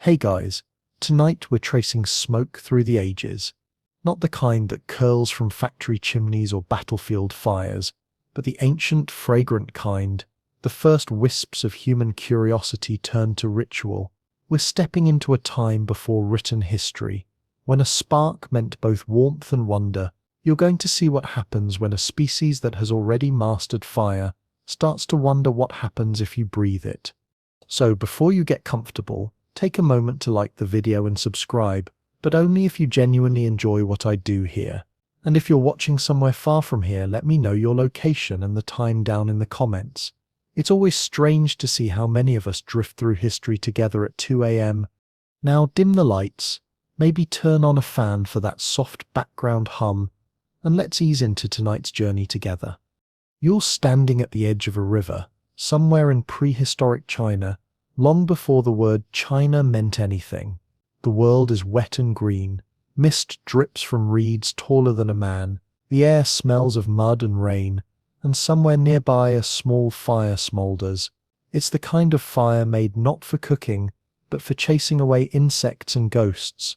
Hey guys, tonight we're tracing smoke through the ages. Not the kind that curls from factory chimneys or battlefield fires, but the ancient, fragrant kind, the first wisps of human curiosity turned to ritual. We're stepping into a time before written history, when a spark meant both warmth and wonder. You're going to see what happens when a species that has already mastered fire starts to wonder what happens if you breathe it. So before you get comfortable, take a moment to like the video and subscribe, but only if you genuinely enjoy what I do here. And if you're watching somewhere far from here, let me know your location and the time down in the comments. It's always strange to see how many of us drift through history together at 2 a.m. Now dim the lights, maybe turn on a fan for that soft background hum, and let's ease into tonight's journey together. You're standing at the edge of a river, somewhere in prehistoric China, long before the word China meant anything. The world is wet and green. Mist drips from reeds taller than a man. The air smells of mud and rain, and somewhere nearby a small fire smolders. It's the kind of fire made not for cooking, but for chasing away insects and ghosts.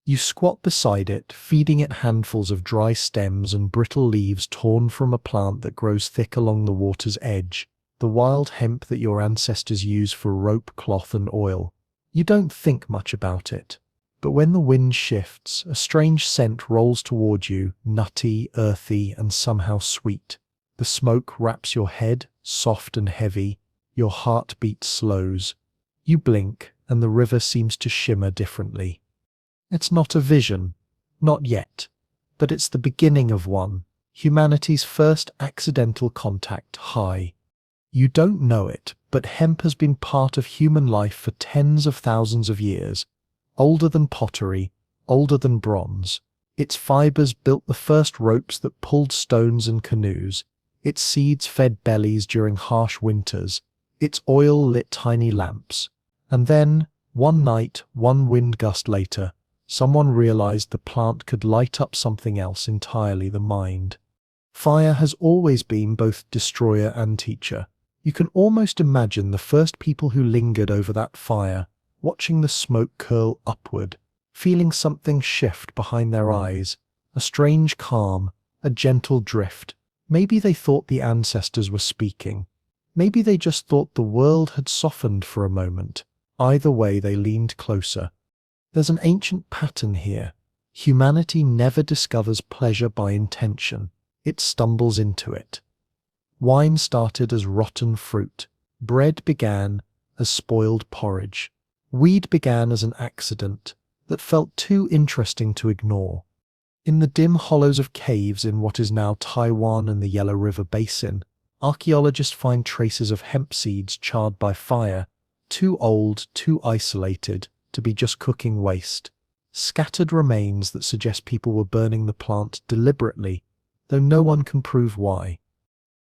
You squat beside it, feeding it handfuls of dry stems and brittle leaves torn from a plant that grows thick along the water's edge. The wild hemp that your ancestors used for rope, cloth, and oil. You don't think much about it. But when the wind shifts, a strange scent rolls toward you, nutty, earthy, and somehow sweet. The smoke wraps your head, soft and heavy. Your heartbeat slows. You blink, and the river seems to shimmer differently. It's not a vision. Not yet. But it's the beginning of one. Humanity's first accidental contact high. You don't know it, but hemp has been part of human life for tens of thousands of years. Older than pottery, older than bronze. Its fibers built the first ropes that pulled stones and canoes. Its seeds fed bellies during harsh winters. Its oil lit tiny lamps. And then, one night, one wind gust later, someone realized the plant could light up something else entirely: the mind. Fire has always been both destroyer and teacher. You can almost imagine the first people who lingered over that fire, watching the smoke curl upward, feeling something shift behind their eyes, a strange calm, a gentle drift. Maybe they thought the ancestors were speaking. Maybe they just thought the world had softened for a moment. Either way, they leaned closer. There's an ancient pattern here. Humanity never discovers pleasure by intention. It stumbles into it. Wine started as rotten fruit. Bread began as spoiled porridge. Weed began as an accident that felt too interesting to ignore. In the dim hollows of caves in what is now Taiwan and the Yellow River Basin, archaeologists find traces of hemp seeds charred by fire, too old, too isolated to be just cooking waste. Scattered remains that suggest people were burning the plant deliberately, though no one can prove why.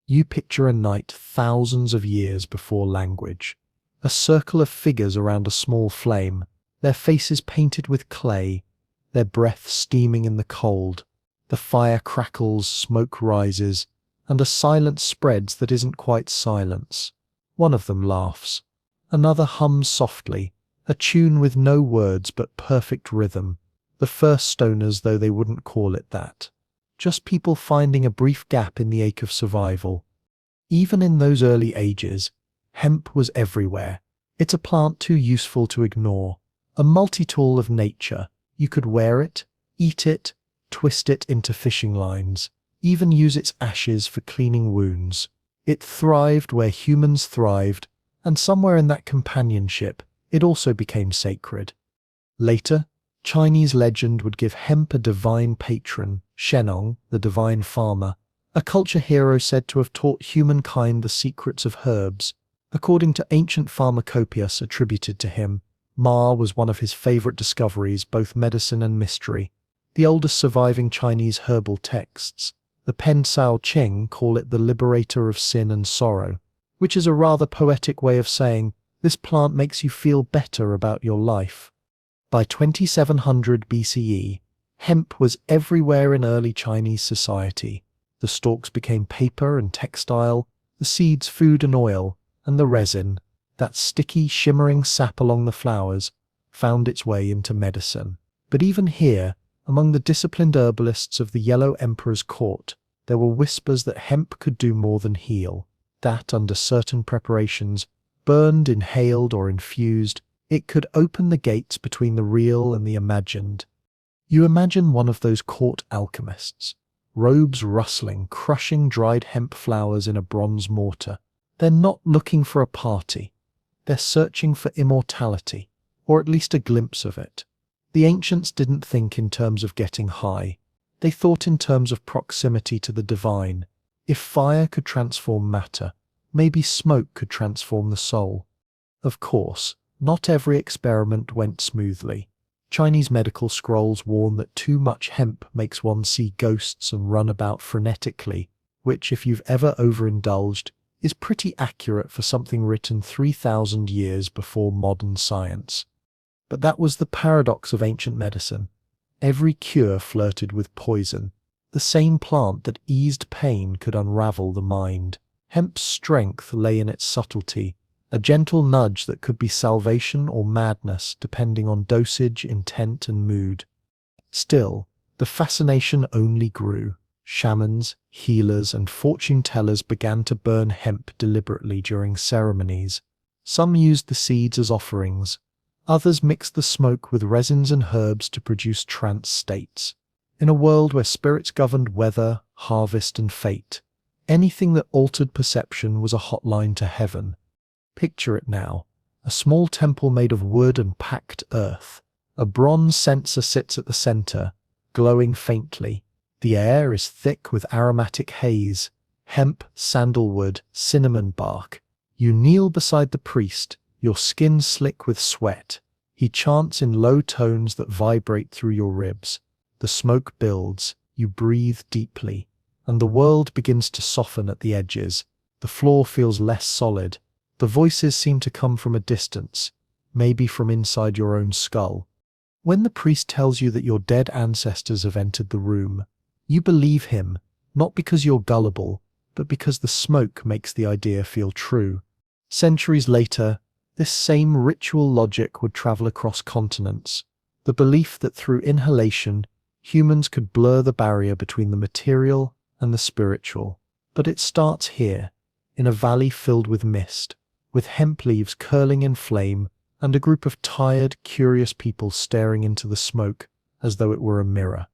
You picture a night thousands of years before language. A circle of figures around a small flame, their faces painted with clay, their breath steaming in the cold. The fire crackles, smoke rises, and a silence spreads that isn't quite silence. One of them laughs. Another hums softly, a tune with no words but perfect rhythm. The first stoners, though they wouldn't call it that. Just people finding a brief gap in the ache of survival. Even in those early ages, hemp was everywhere. It's a plant too useful to ignore. A multi-tool of nature. You could wear it, eat it, twist it into fishing lines, even use its ashes for cleaning wounds. It thrived where humans thrived, and somewhere in that companionship, it also became sacred. Later, Chinese legend would give hemp a divine patron, Shennong, the divine farmer, a culture hero said to have taught humankind the secrets of herbs. According to ancient pharmacopoeias attributed to him, Ma was one of his favorite discoveries, both medicine and mystery. The oldest surviving Chinese herbal texts, the Pen Sao Cheng, call it the liberator of sin and sorrow, which is a rather poetic way of saying, this plant makes you feel better about your life. By 2700 BCE, hemp was everywhere in early Chinese society. The stalks became paper and textile, the seeds food and oil, and the resin, that sticky, shimmering sap along the flowers, found its way into medicine. But even here, among the disciplined herbalists of the Yellow Emperor's court, there were whispers that hemp could do more than heal, that under certain preparations, burned, inhaled, or infused, it could open the gates between the real and the imagined. You imagine one of those court alchemists, robes rustling, crushing dried hemp flowers in a bronze mortar. They're not looking for a party. They're searching for immortality, or at least a glimpse of it. The ancients didn't think in terms of getting high. They thought in terms of proximity to the divine. If fire could transform matter, maybe smoke could transform the soul. Of course, not every experiment went smoothly. Chinese medical scrolls warn that too much hemp makes one see ghosts and run about frenetically, which, if you've ever overindulged, is pretty accurate for something written 3,000 years before modern science. But that was the paradox of ancient medicine. Every cure flirted with poison. The same plant that eased pain could unravel the mind. Hemp's strength lay in its subtlety, a gentle nudge that could be salvation or madness depending on dosage, intent, and mood. Still, the fascination only grew. Shamans, healers, and fortune-tellers began to burn hemp deliberately during ceremonies. Some used the seeds as offerings. Others mixed the smoke with resins and herbs to produce trance states. In a world where spirits governed weather, harvest, and fate, anything that altered perception was a hotline to heaven. Picture it now. A small temple made of wood and packed earth. A bronze censer sits at the center, glowing faintly. The air is thick with aromatic haze, hemp, sandalwood, cinnamon bark. You kneel beside the priest, your skin slick with sweat. He chants in low tones that vibrate through your ribs. The smoke builds, you breathe deeply, and the world begins to soften at the edges. The floor feels less solid. The voices seem to come from a distance, maybe from inside your own skull. When the priest tells you that your dead ancestors have entered the room, you believe him, not because you're gullible, but because the smoke makes the idea feel true. Centuries later, this same ritual logic would travel across continents. The belief that through inhalation, humans could blur the barrier between the material and the spiritual. But it starts here, in a valley filled with mist, with hemp leaves curling in flame and a group of tired, curious people staring into the smoke as though it were a mirror.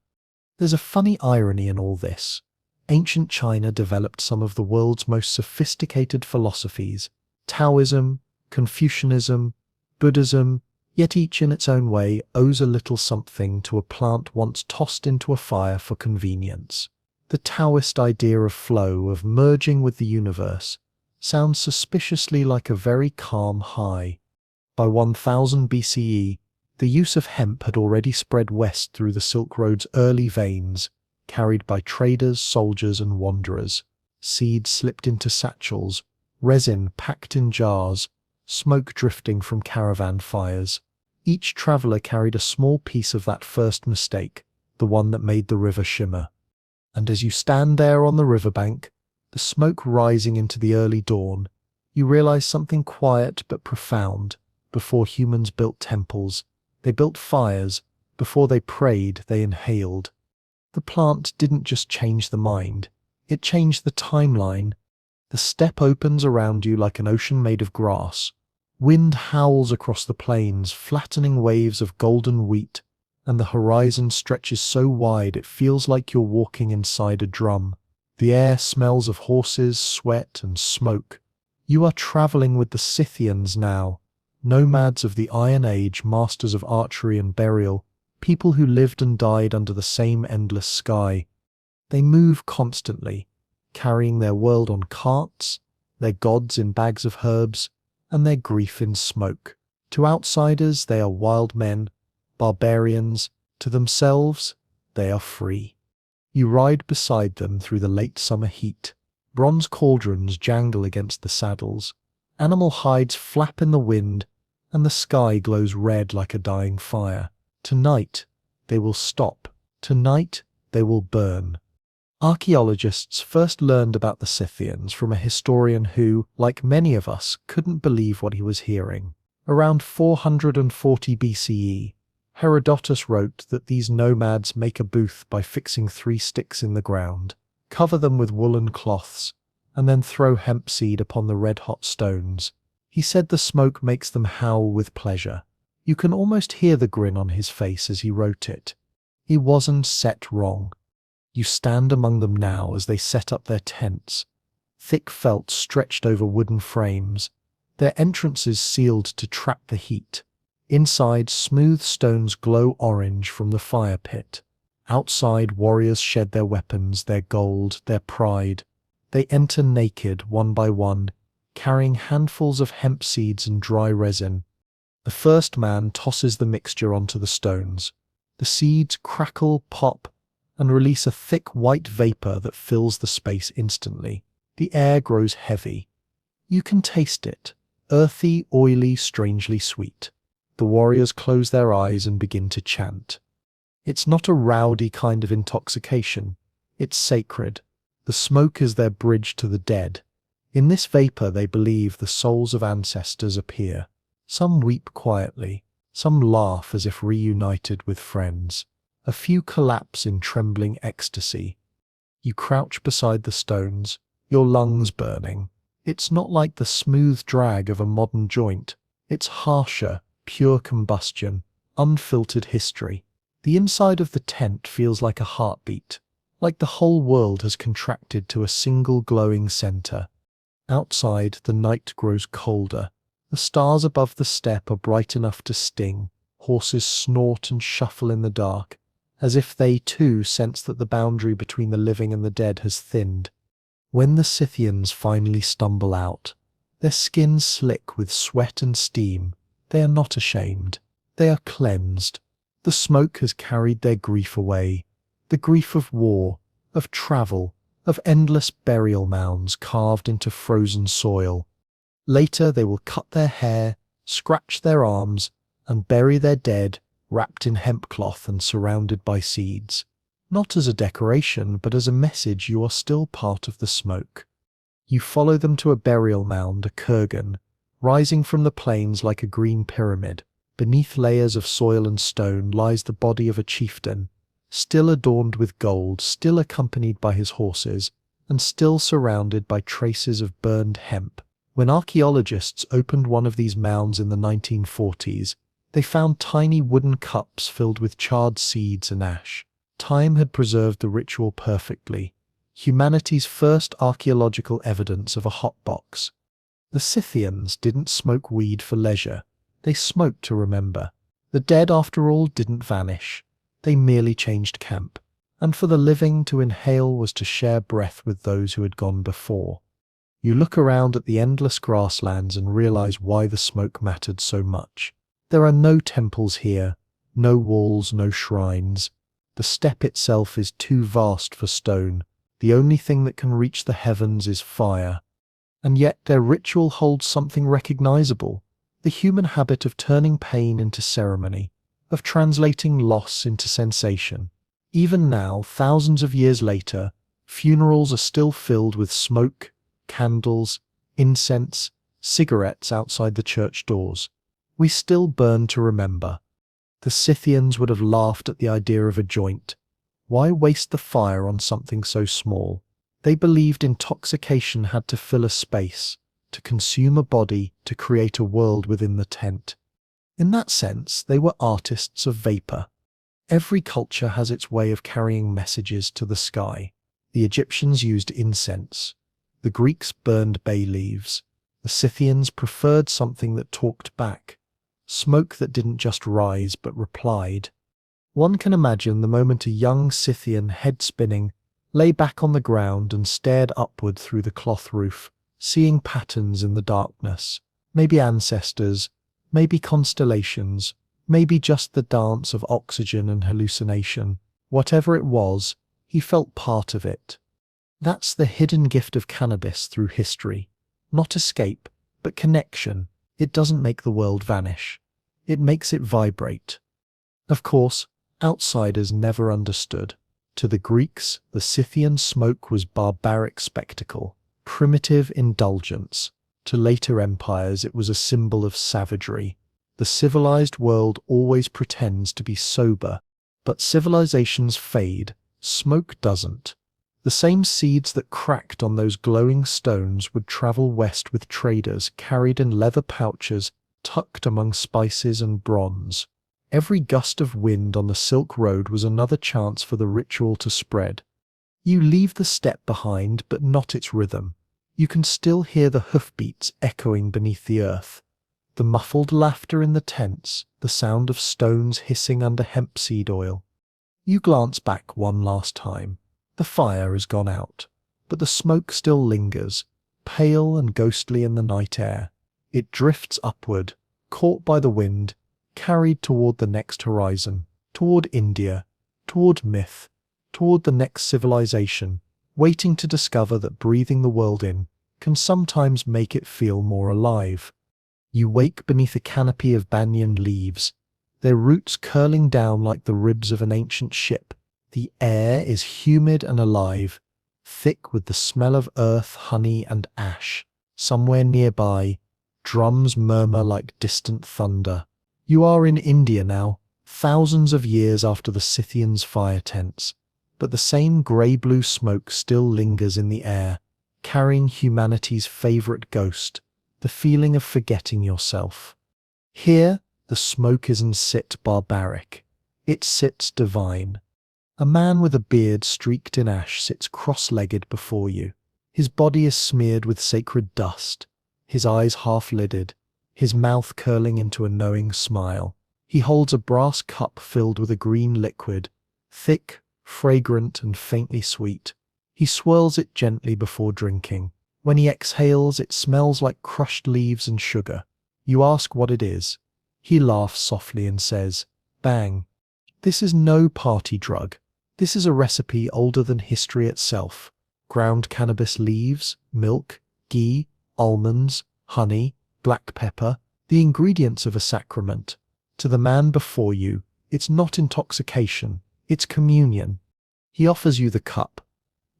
There's a funny irony in all this. Ancient China developed some of the world's most sophisticated philosophies, Taoism, Confucianism, Buddhism, yet each in its own way owes a little something to a plant once tossed into a fire for convenience. The Taoist idea of flow, of merging with the universe, sounds suspiciously like a very calm high. By 1000 BCE, the use of hemp had already spread west through the Silk Road's early veins, carried by traders, soldiers, and wanderers. Seeds slipped into satchels, resin packed in jars, smoke drifting from caravan fires. Each traveler carried a small piece of that first mistake, the one that made the river shimmer. And as you stand there on the riverbank, the smoke rising into the early dawn, you realize something quiet but profound. Before humans built temples, they built fires. Before they prayed, they inhaled. The plant didn't just change the mind, it changed the timeline. The steppe opens around you like an ocean made of grass. Wind howls across the plains, flattening waves of golden wheat, and the horizon stretches so wide it feels like you're walking inside a drum. The air smells of horses, sweat, and smoke. You are traveling with the Scythians now, nomads of the Iron Age, masters of archery and burial, people who lived and died under the same endless sky. They move constantly, carrying their world on carts, their gods in bags of herbs, and their grief in smoke. To outsiders, they are wild men, barbarians. To themselves, they are free. You ride beside them through the late summer heat. Bronze cauldrons jangle against the saddles. Animal hides flap in the wind, and the sky glows red like a dying fire. Tonight, they will stop. Tonight, they will burn. Archaeologists first learned about the Scythians from a historian who, like many of us, couldn't believe what he was hearing. Around 440 BCE, Herodotus wrote that these nomads make a booth by fixing 3 sticks in the ground, cover them with woolen cloths, and then throw hemp seed upon the red-hot stones. He said the smoke makes them howl with pleasure. You can almost hear the grin on his face as he wrote it. He wasn't set wrong. You stand among them now as they set up their tents, thick felt stretched over wooden frames, their entrances sealed to trap the heat. Inside, smooth stones glow orange from the fire pit. Outside, warriors shed their weapons, their gold, their pride. They enter naked, one by one, carrying handfuls of hemp seeds and dry resin. The first man tosses the mixture onto the stones. The seeds crackle, pop, and release a thick white vapor that fills the space instantly. The air grows heavy. You can taste it, earthy, oily, strangely sweet. The warriors close their eyes and begin to chant. It's not a rowdy kind of intoxication. It's sacred. The smoke is their bridge to the dead. In this vapor, they believe the souls of ancestors appear. Some weep quietly. Some laugh as if reunited with friends. A few collapse in trembling ecstasy. You crouch beside the stones, your lungs burning. It's not like the smooth drag of a modern joint. It's harsher, pure combustion, unfiltered history. The inside of the tent feels like a heartbeat, like the whole world has contracted to a single glowing center. Outside, the night grows colder. The stars above the steppe are bright enough to sting. Horses snort and shuffle in the dark, as if they too sense that the boundary between the living and the dead has thinned. When the Scythians finally stumble out, their skins slick with sweat and steam, they are not ashamed. They are cleansed. The smoke has carried their grief away, the grief of war, of travel, of endless burial mounds carved into frozen soil. Later they will cut their hair, scratch their arms, and bury their dead, wrapped in hemp cloth and surrounded by seeds. Not as a decoration, but as a message you are still part of the smoke. You follow them to a burial mound, a kurgan, rising from the plains like a green pyramid. Beneath layers of soil and stone lies the body of a chieftain, still adorned with gold, still accompanied by his horses, and still surrounded by traces of burned hemp. When archaeologists opened one of these mounds in the 1940s, they found tiny wooden cups filled with charred seeds and ash. Time had preserved the ritual perfectly. Humanity's first archaeological evidence of a hot box. The Scythians didn't smoke weed for leisure. They smoked to remember. The dead, after all, didn't vanish. They merely changed camp. And for the living, to inhale was to share breath with those who had gone before. You look around at the endless grasslands and realize why the smoke mattered so much. There are no temples here, no walls, no shrines. The steppe itself is too vast for stone. The only thing that can reach the heavens is fire. And yet their ritual holds something recognizable. The human habit of turning pain into ceremony, of translating loss into sensation. Even now, thousands of years later, funerals are still filled with smoke, candles, incense, cigarettes outside the church doors. We still burn to remember. The Scythians would have laughed at the idea of a joint. Why waste the fire on something so small? They believed intoxication had to fill a space, to consume a body, to create a world within the tent. In that sense, they were artists of vapor. Every culture has its way of carrying messages to the sky. The Egyptians used incense. The Greeks burned bay leaves. The Scythians preferred something that talked back. Smoke that didn't just rise but replied. One can imagine the moment a young Scythian, head spinning, lay back on the ground and stared upward through the cloth roof, seeing patterns in the darkness. Maybe ancestors, maybe constellations, maybe just the dance of oxygen and hallucination. Whatever it was, he felt part of it. That's the hidden gift of cannabis through history. Not escape, but connection. It doesn't make the world vanish. It makes it vibrate. Of course, outsiders never understood. To the Greeks, the Scythian smoke was barbaric spectacle, primitive indulgence. To later empires, it was a symbol of savagery. The civilized world always pretends to be sober, but civilizations fade, smoke doesn't. The same seeds that cracked on those glowing stones would travel west with traders carried in leather pouches tucked among spices and bronze. Every gust of wind on the Silk Road was another chance for the ritual to spread. You leave the steppe behind, but not its rhythm. You can still hear the hoofbeats echoing beneath the earth. The muffled laughter in the tents, the sound of stones hissing under hemp seed oil. You glance back one last time. The fire has gone out, but the smoke still lingers, pale and ghostly in the night air. It drifts upward, caught by the wind, carried toward the next horizon, toward India, toward myth, toward the next civilization, waiting to discover that breathing the world in can sometimes make it feel more alive. You wake beneath a canopy of banyan leaves, their roots curling down like the ribs of an ancient ship. The air is humid and alive, thick with the smell of earth, honey, and ash. Somewhere nearby, drums murmur like distant thunder. You are in India now, thousands of years after the Scythians' fire tents, but the same grey-blue smoke still lingers in the air, carrying humanity's favorite ghost, the feeling of forgetting yourself. Here, the smoke isn't sit barbaric. It sits divine. A man with a beard streaked in ash sits cross-legged before you. His body is smeared with sacred dust, his eyes half-lidded, his mouth curling into a knowing smile. He holds a brass cup filled with a green liquid, thick, fragrant, and faintly sweet. He swirls it gently before drinking. When he exhales, it smells like crushed leaves and sugar. You ask what it is. He laughs softly and says, "Bang. This is no party drug. This is a recipe older than history itself. Ground cannabis leaves, milk, ghee, almonds, honey, black pepper, the ingredients of a sacrament. To the man before you, it's not intoxication, it's communion." He offers you the cup.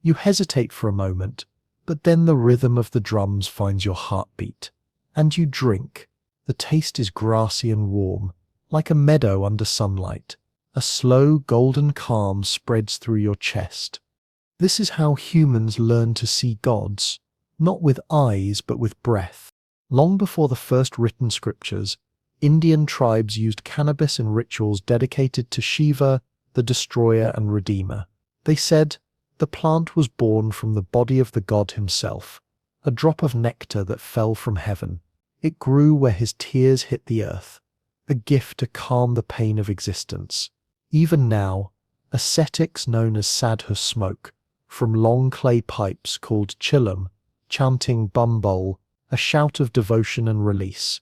You hesitate for a moment, but then the rhythm of the drums finds your heartbeat. And you drink. The taste is grassy and warm, like a meadow under sunlight. A slow, golden calm spreads through your chest. This is how humans learn to see gods, not with eyes but with breath. Long before the first written scriptures, Indian tribes used cannabis in rituals dedicated to Shiva, the destroyer and redeemer. They said, the plant was born from the body of the god himself, a drop of nectar that fell from heaven. It grew where his tears hit the earth, a gift to calm the pain of existence. Even now, ascetics known as sadhu smoke from long clay pipes called chillum, chanting bum bowl, a shout of devotion and release.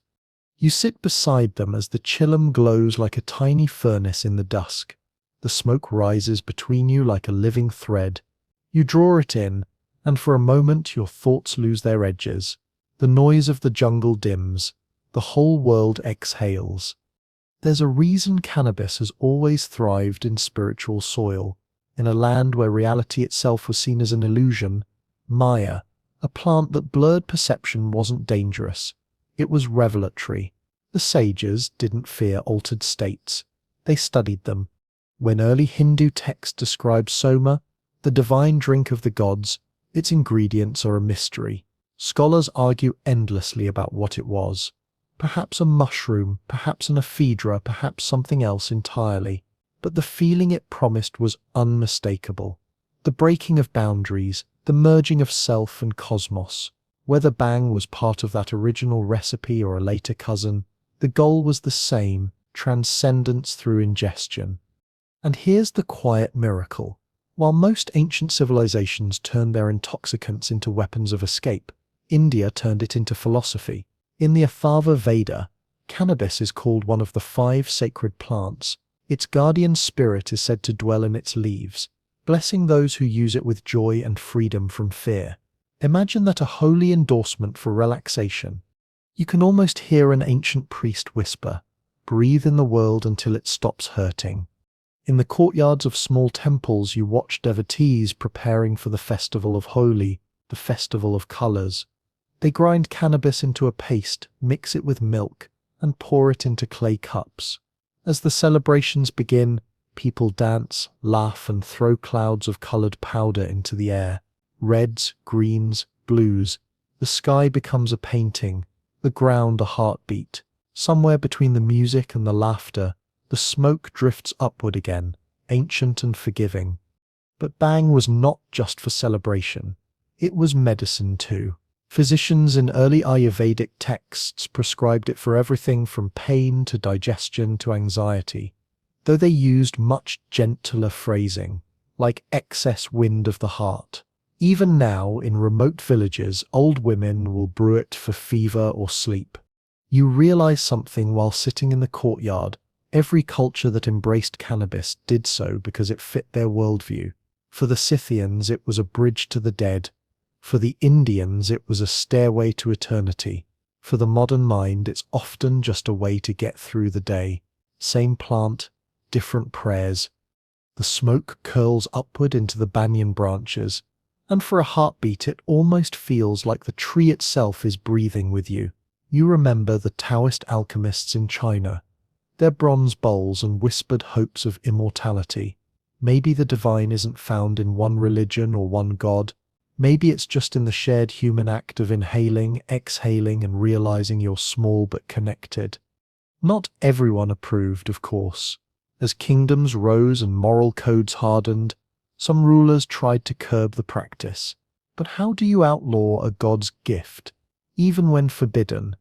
You sit beside them as the chillum glows like a tiny furnace in the dusk. The smoke rises between you like a living thread. You draw it in, and for a moment your thoughts lose their edges. The noise of the jungle dims. The whole world exhales. There's a reason cannabis has always thrived in spiritual soil, in a land where reality itself was seen as an illusion. Maya, a plant that blurred perception, wasn't dangerous. It was revelatory. The sages didn't fear altered states. They studied them. When early Hindu texts describe soma, the divine drink of the gods, its ingredients are a mystery. Scholars argue endlessly about what it was. Perhaps a mushroom, perhaps an ephedra, perhaps something else entirely. But the feeling it promised was unmistakable. The breaking of boundaries, the merging of self and cosmos. Whether bang was part of that original recipe or a later cousin, the goal was the same, transcendence through ingestion. And here's the quiet miracle. While most ancient civilizations turned their intoxicants into weapons of escape, India turned it into philosophy. In the Atharva Veda, cannabis is called one of the 5 sacred plants. Its guardian spirit is said to dwell in its leaves, blessing those who use it with joy and freedom from fear. Imagine that a holy endorsement for relaxation. You can almost hear an ancient priest whisper, "Breathe in the world until it stops hurting." In the courtyards of small temples you watch devotees preparing for the festival of Holi, the festival of colors. They grind cannabis into a paste, mix it with milk, and pour it into clay cups. As the celebrations begin, people dance, laugh, and throw clouds of colored powder into the air. Reds, greens, blues. The sky becomes a painting, the ground a heartbeat. Somewhere between the music and the laughter, the smoke drifts upward again, ancient and forgiving. But Bhang was not just for celebration. It was medicine too. Physicians in early Ayurvedic texts prescribed it for everything from pain to digestion to anxiety, though they used much gentler phrasing, like excess wind of the heart. Even now, in remote villages, old women will brew it for fever or sleep. You realize something while sitting in the courtyard. Every culture that embraced cannabis did so because it fit their worldview. For the Scythians, it was a bridge to the dead. For the Indians, it was a stairway to eternity. For the modern mind, it's often just a way to get through the day. Same plant, different prayers. The smoke curls upward into the banyan branches, and for a heartbeat it almost feels like the tree itself is breathing with you. You remember the Taoist alchemists in China, their bronze bowls and whispered hopes of immortality. Maybe the divine isn't found in one religion or one god. Maybe it's just in the shared human act of inhaling, exhaling, and realizing you're small but connected. Not everyone approved, of course. As kingdoms rose and moral codes hardened, some rulers tried to curb the practice. But how do you outlaw a god's gift? Even when forbidden,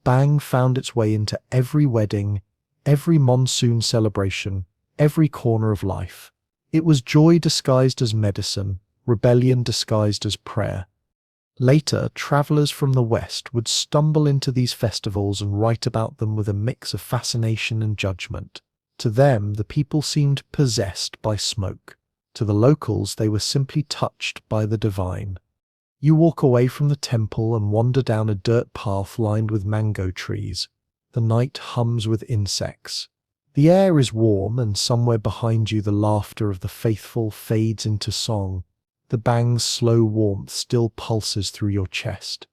Bhang found its way into every wedding, every monsoon celebration, every corner of life. It was joy disguised as medicine, rebellion disguised as prayer. Later, travelers from the West would stumble into these festivals and write about them with a mix of fascination and judgment. To them, the people seemed possessed by smoke. To the locals, they were simply touched by the divine. You walk away from the temple and wander down a dirt path lined with mango trees. The night hums with insects. The air is warm, and somewhere behind you the laughter of the faithful fades into song. The Bhang's slow warmth still pulses through your chest.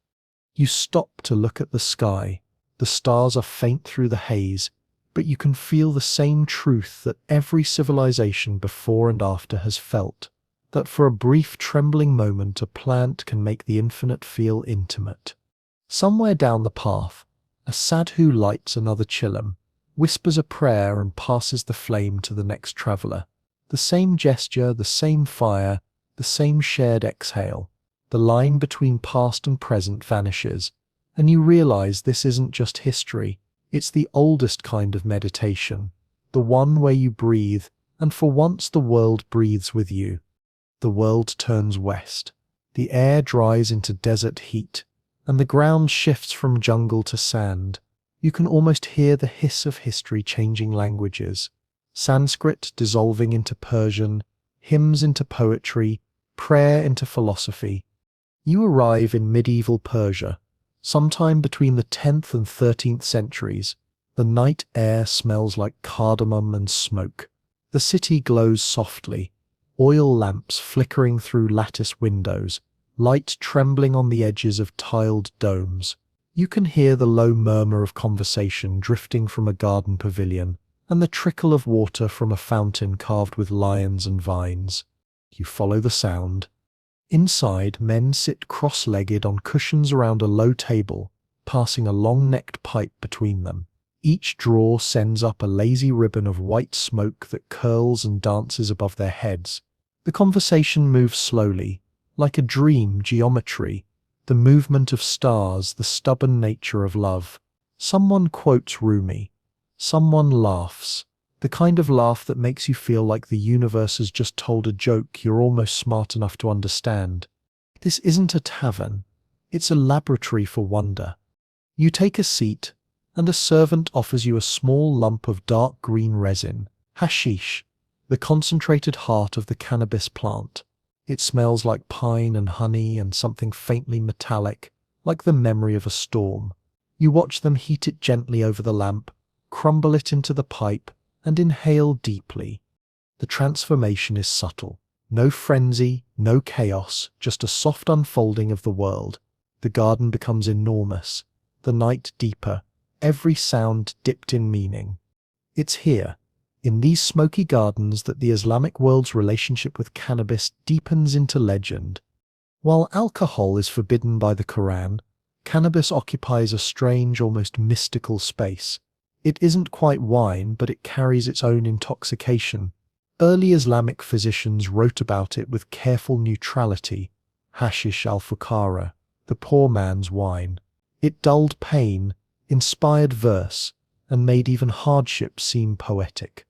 You stop to look at the sky. The stars are faint through the haze, but you can feel the same truth that every civilization before and after has felt, that for a brief trembling moment a plant can make the infinite feel intimate. Somewhere down the path, a sadhu lights another chillum, whispers a prayer and passes the flame to the next traveler. The same gesture, the same fire, the same shared exhale. The line between past and present vanishes, and you realize this isn't just history, it's the oldest kind of meditation, the one where you breathe, and for once the world breathes with you. The world turns west. The air dries into desert heat, and the ground shifts from jungle to sand. You can almost hear the hiss of history changing languages. Sanskrit dissolving into Persian, hymns into poetry, prayer into philosophy. You arrive in medieval Persia, sometime between the 10th and 13th centuries. The night air smells like cardamom and smoke. The city glows softly, oil lamps flickering through lattice windows, light trembling on the edges of tiled domes. You can hear the low murmur of conversation drifting from a garden pavilion, and the trickle of water from a fountain carved with lions and vines. You follow the sound. Inside, men sit cross-legged on cushions around a low table, passing a long-necked pipe between them. Each drawer sends up a lazy ribbon of white smoke that curls and dances above their heads. The conversation moves slowly, like a dream geometry, the movement of stars, the stubborn nature of love. Someone quotes Rumi. Someone laughs. The kind of laugh that makes you feel like the universe has just told a joke you're almost smart enough to understand. This isn't a tavern. It's a laboratory for wonder. You take a seat, and a servant offers you a small lump of dark green resin, hashish, the concentrated heart of the cannabis plant. It smells like pine and honey and something faintly metallic, like the memory of a storm. You watch them heat it gently over the lamp, crumble it into the pipe, and inhale deeply. The transformation is subtle. No frenzy, no chaos, just a soft unfolding of the world. The garden becomes enormous, the night deeper, every sound dipped in meaning. It's here, in these smoky gardens, that the Islamic world's relationship with cannabis deepens into legend. While alcohol is forbidden by the Quran, cannabis occupies a strange, almost mystical space. It isn't quite wine, but it carries its own intoxication. Early Islamic physicians wrote about it with careful neutrality: hashish al-fukara, the poor man's wine. It dulled pain, inspired verse, and made even hardship seem poetic.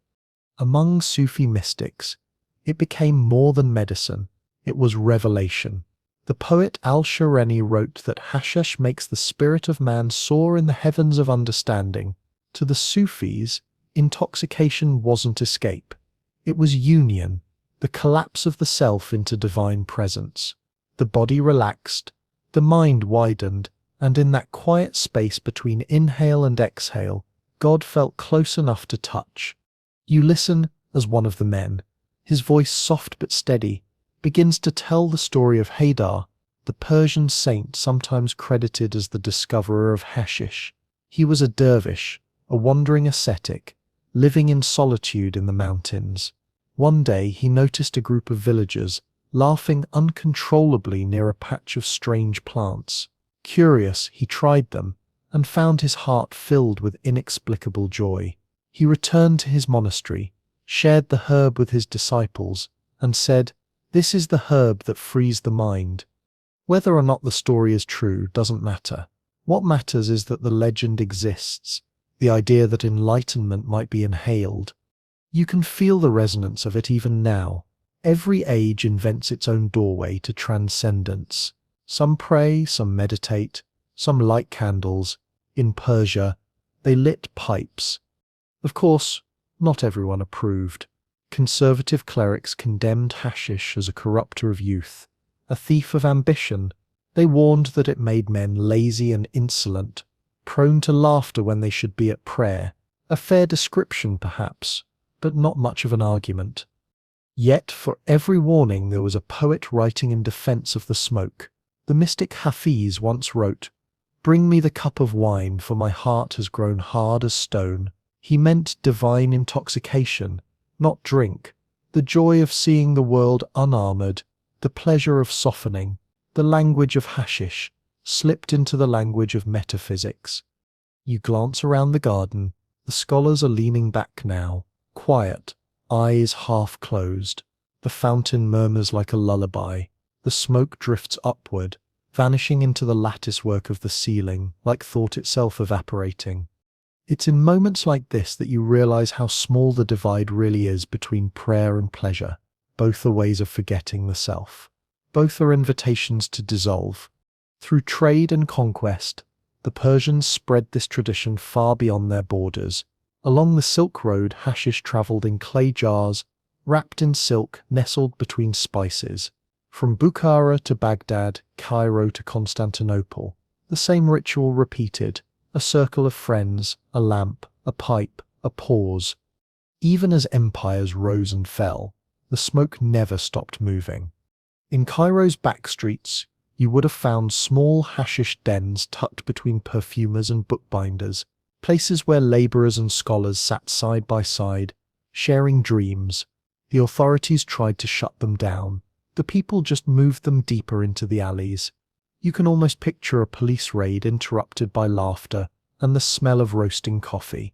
Among Sufi mystics, it became more than medicine, it was revelation. The poet Al-Shareni wrote that hashish makes the spirit of man soar in the heavens of understanding. To the Sufis, intoxication wasn't escape. It was union, the collapse of the self into divine presence. The body relaxed, the mind widened, and in that quiet space between inhale and exhale, God felt close enough to touch. You listen as one of the men, his voice soft but steady, begins to tell the story of Haydar, the Persian saint sometimes credited as the discoverer of hashish. He was a dervish, a wandering ascetic, living in solitude in the mountains. One day he noticed a group of villagers laughing uncontrollably near a patch of strange plants. Curious, he tried them and found his heart filled with inexplicable joy. He returned to his monastery, shared the herb with his disciples, and said, "This is the herb that frees the mind." Whether or not the story is true doesn't matter. What matters is that the legend exists, the idea that enlightenment might be inhaled. You can feel the resonance of it even now. Every age invents its own doorway to transcendence. Some pray, some meditate, some light candles. In Persia, they lit pipes. Of course, not everyone approved. Conservative clerics condemned hashish as a corrupter of youth, a thief of ambition. They warned that it made men lazy and insolent, prone to laughter when they should be at prayer. A fair description, perhaps, but not much of an argument. Yet for every warning there was a poet writing in defense of the smoke. The mystic Hafiz once wrote, "Bring me the cup of wine, for my heart has grown hard as stone." He meant divine intoxication, not drink, the joy of seeing the world unarmored, the pleasure of softening. The language of hashish slipped into the language of metaphysics. You glance around the garden, the scholars are leaning back now, quiet, eyes half closed. The fountain murmurs like a lullaby. The smoke drifts upward, vanishing into the latticework of the ceiling, like thought itself evaporating. It's in moments like this that you realize how small the divide really is between prayer and pleasure. Both are ways of forgetting the self. Both are invitations to dissolve. Through trade and conquest, the Persians spread this tradition far beyond their borders. Along the Silk Road, hashish traveled in clay jars, wrapped in silk, nestled between spices. From Bukhara to Baghdad, Cairo to Constantinople, the same ritual repeated: a circle of friends, a lamp, a pipe, a pause. Even as empires rose and fell, the smoke never stopped moving. In Cairo's back streets, you would have found small hashish dens tucked between perfumers and bookbinders, places where laborers and scholars sat side by side, sharing dreams. The authorities tried to shut them down. The people just moved them deeper into the alleys. You can almost picture a police raid interrupted by laughter and the smell of roasting coffee.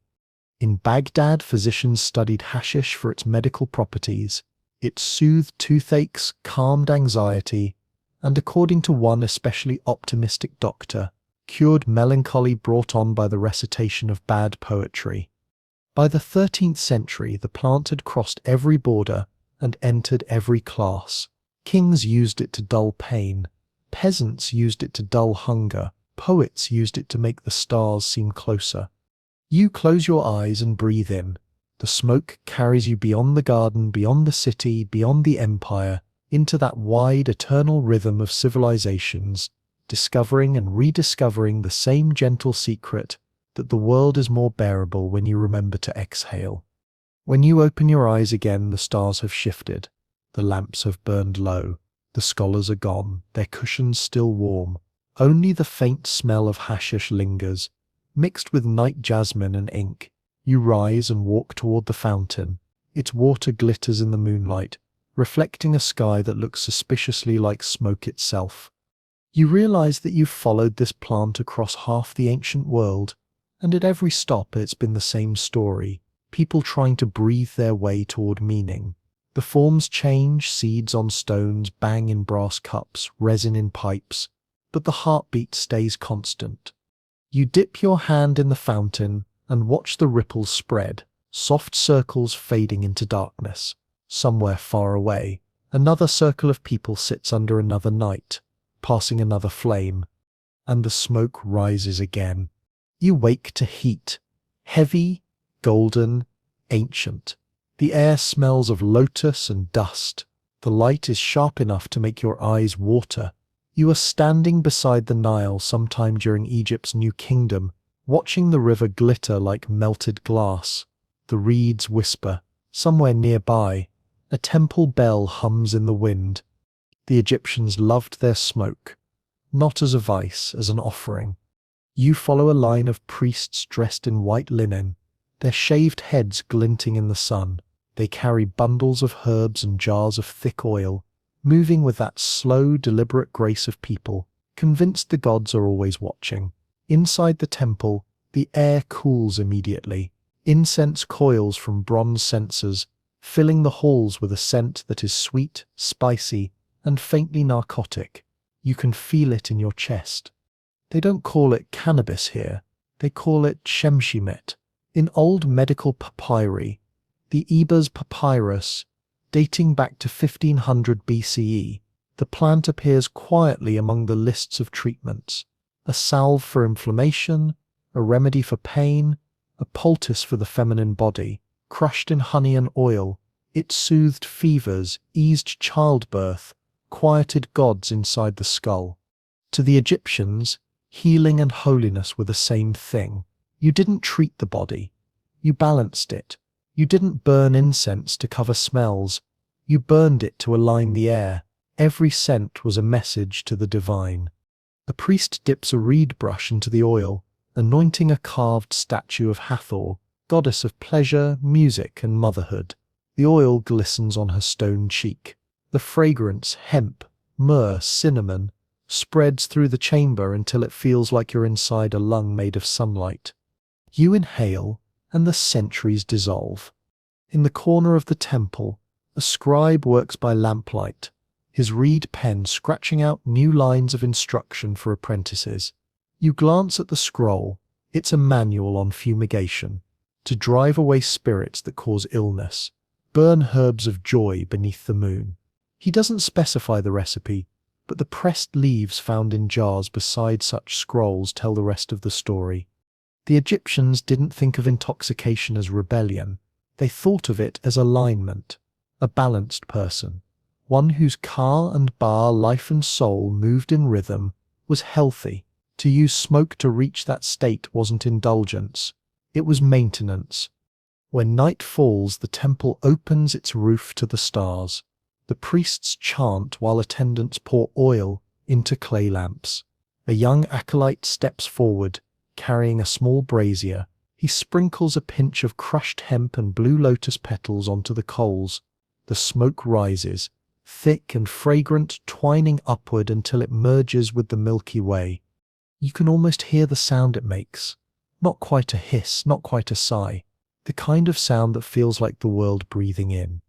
In Baghdad, physicians studied hashish for its medical properties. It soothed toothaches, calmed anxiety, and according to one especially optimistic doctor, cured melancholy brought on by the recitation of bad poetry. By the 13th century, the plant had crossed every border and entered every class. Kings used it to dull pain. Peasants used it to dull hunger. Poets used it to make the stars seem closer. You close your eyes and breathe in. The smoke carries you beyond the garden, beyond the city, beyond the empire, into that wide, eternal rhythm of civilizations, discovering and rediscovering the same gentle secret that the world is more bearable when you remember to exhale. When you open your eyes again, the stars have shifted. The lamps have burned low. The scholars are gone, their cushions still warm. Only the faint smell of hashish lingers, mixed with night jasmine and ink. You rise and walk toward the fountain. Its water glitters in the moonlight, reflecting a sky that looks suspiciously like smoke itself. You realize that you've followed this plant across half the ancient world, and at every stop it's been the same story, people trying to breathe their way toward meaning. The forms change, seeds on stones, bang in brass cups, resin in pipes, but the heartbeat stays constant. You dip your hand in the fountain and watch the ripples spread, soft circles fading into darkness. Somewhere far away, another circle of people sits under another night, passing another flame, and the smoke rises again. You wake to heat, heavy, golden, ancient. The air smells of lotus and dust. The light is sharp enough to make your eyes water. You are standing beside the Nile sometime during Egypt's New Kingdom, watching the river glitter like melted glass. The reeds whisper. Somewhere nearby, a temple bell hums in the wind. The Egyptians loved their smoke, not as a vice, as an offering. You follow a line of priests dressed in white linen, their shaved heads glinting in the sun. They carry bundles of herbs and jars of thick oil, moving with that slow, deliberate grace of people, convinced the gods are always watching. Inside the temple, the air cools immediately. Incense coils from bronze censers, filling the halls with a scent that is sweet, spicy, and faintly narcotic. You can feel it in your chest. They don't call it cannabis here. They call it shemshimet. In old medical papyri, the Ebers Papyrus, dating back to 1500 BCE, the plant appears quietly among the lists of treatments. A salve for inflammation, a remedy for pain, a poultice for the feminine body, crushed in honey and oil. It soothed fevers, eased childbirth, quieted gods inside the skull. To the Egyptians, healing and holiness were the same thing. You didn't treat the body. You balanced it. You didn't burn incense to cover smells. You burned it to align the air. Every scent was a message to the divine. A priest dips a reed brush into the oil, anointing a carved statue of Hathor, goddess of pleasure, music, and motherhood. The oil glistens on her stone cheek. The fragrance, hemp, myrrh, cinnamon, spreads through the chamber until it feels like you're inside a lung made of sunlight. You inhale, and the centuries dissolve. In the corner of the temple, a scribe works by lamplight, his reed pen scratching out new lines of instruction for apprentices. You glance at the scroll. It's a manual on fumigation, to drive away spirits that cause illness. Burn herbs of joy beneath the moon. He doesn't specify the recipe, but the pressed leaves found in jars beside such scrolls tell the rest of the story. The Egyptians didn't think of intoxication as rebellion. They thought of it as alignment, a balanced person, one whose ka and ba, life and soul, moved in rhythm, was healthy. To use smoke to reach that state wasn't indulgence, it was maintenance. When night falls, the temple opens its roof to the stars. The priests chant while attendants pour oil into clay lamps. A young acolyte steps forward, carrying a small brazier. He sprinkles a pinch of crushed hemp and blue lotus petals onto the coals. The smoke rises, thick and fragrant, twining upward until it merges with the Milky Way. You can almost hear the sound it makes. Not quite a hiss, not quite a sigh. The kind of sound that feels like the world breathing in.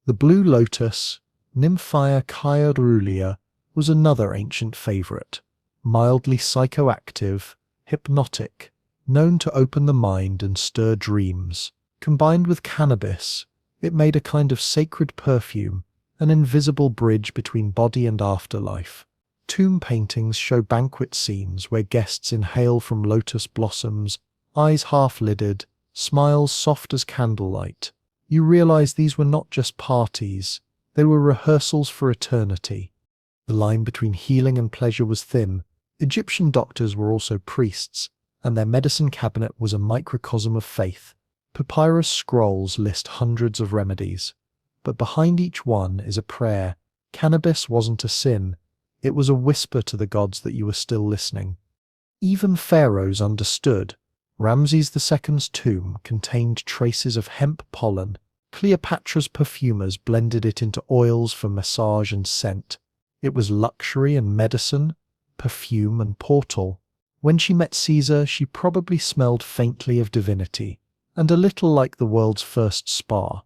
The blue lotus, Nymphaea caeruleia, was another ancient favorite. Mildly psychoactive, hypnotic, known to open the mind and stir dreams. Combined with cannabis, it made a kind of sacred perfume, an invisible bridge between body and afterlife. Tomb paintings show banquet scenes where guests inhale from lotus blossoms, eyes half-lidded, smiles soft as candlelight. You realize these were not just parties, they were rehearsals for eternity. The line between healing and pleasure was thin. Egyptian doctors were also priests, and their medicine cabinet was a microcosm of faith. Papyrus scrolls list hundreds of remedies, but behind each one is a prayer. Cannabis wasn't a sin, It was a whisper to the gods that you were still listening. Even pharaohs understood. Ramses II's tomb contained traces of hemp pollen. Cleopatra's perfumers blended it into oils for massage and scent. It was luxury and medicine, perfume and portal. When she met Caesar, she probably smelled faintly of divinity, and a little like the world's first spa.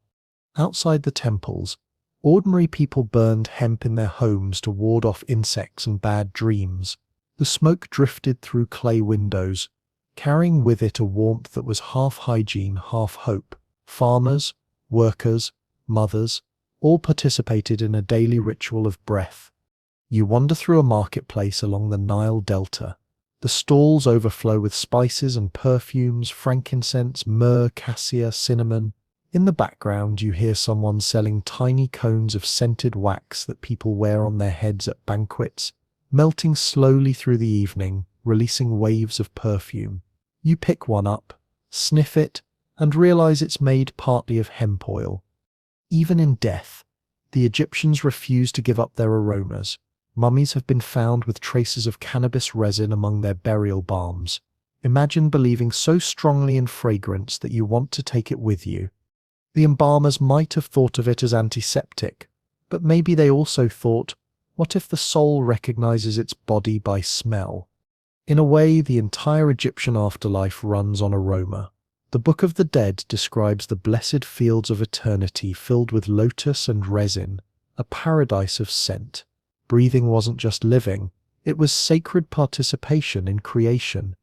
Outside the temples, ordinary people burned hemp in their homes to ward off insects and bad dreams. The smoke drifted through clay windows, carrying with it a warmth that was half hygiene, half hope. Farmers, workers, mothers, all participated in a daily ritual of breath. You wander through a marketplace along the Nile Delta. The stalls overflow with spices and perfumes, frankincense, myrrh, cassia, cinnamon. In the background, you hear someone selling tiny cones of scented wax that people wear on their heads at banquets, melting slowly through the evening, releasing waves of perfume. You pick one up, sniff it, and realize it's made partly of hemp oil. Even in death, the Egyptians refused to give up their aromas. Mummies have been found with traces of cannabis resin among their burial balms. Imagine believing so strongly in fragrance that you want to take it with you. The embalmers might have thought of it as antiseptic, but maybe they also thought, what if the soul recognizes its body by smell? In a way, the entire Egyptian afterlife runs on aroma. The Book of the Dead describes the blessed fields of eternity filled with lotus and resin, a paradise of scent. Breathing wasn't just living, it was sacred participation in creation.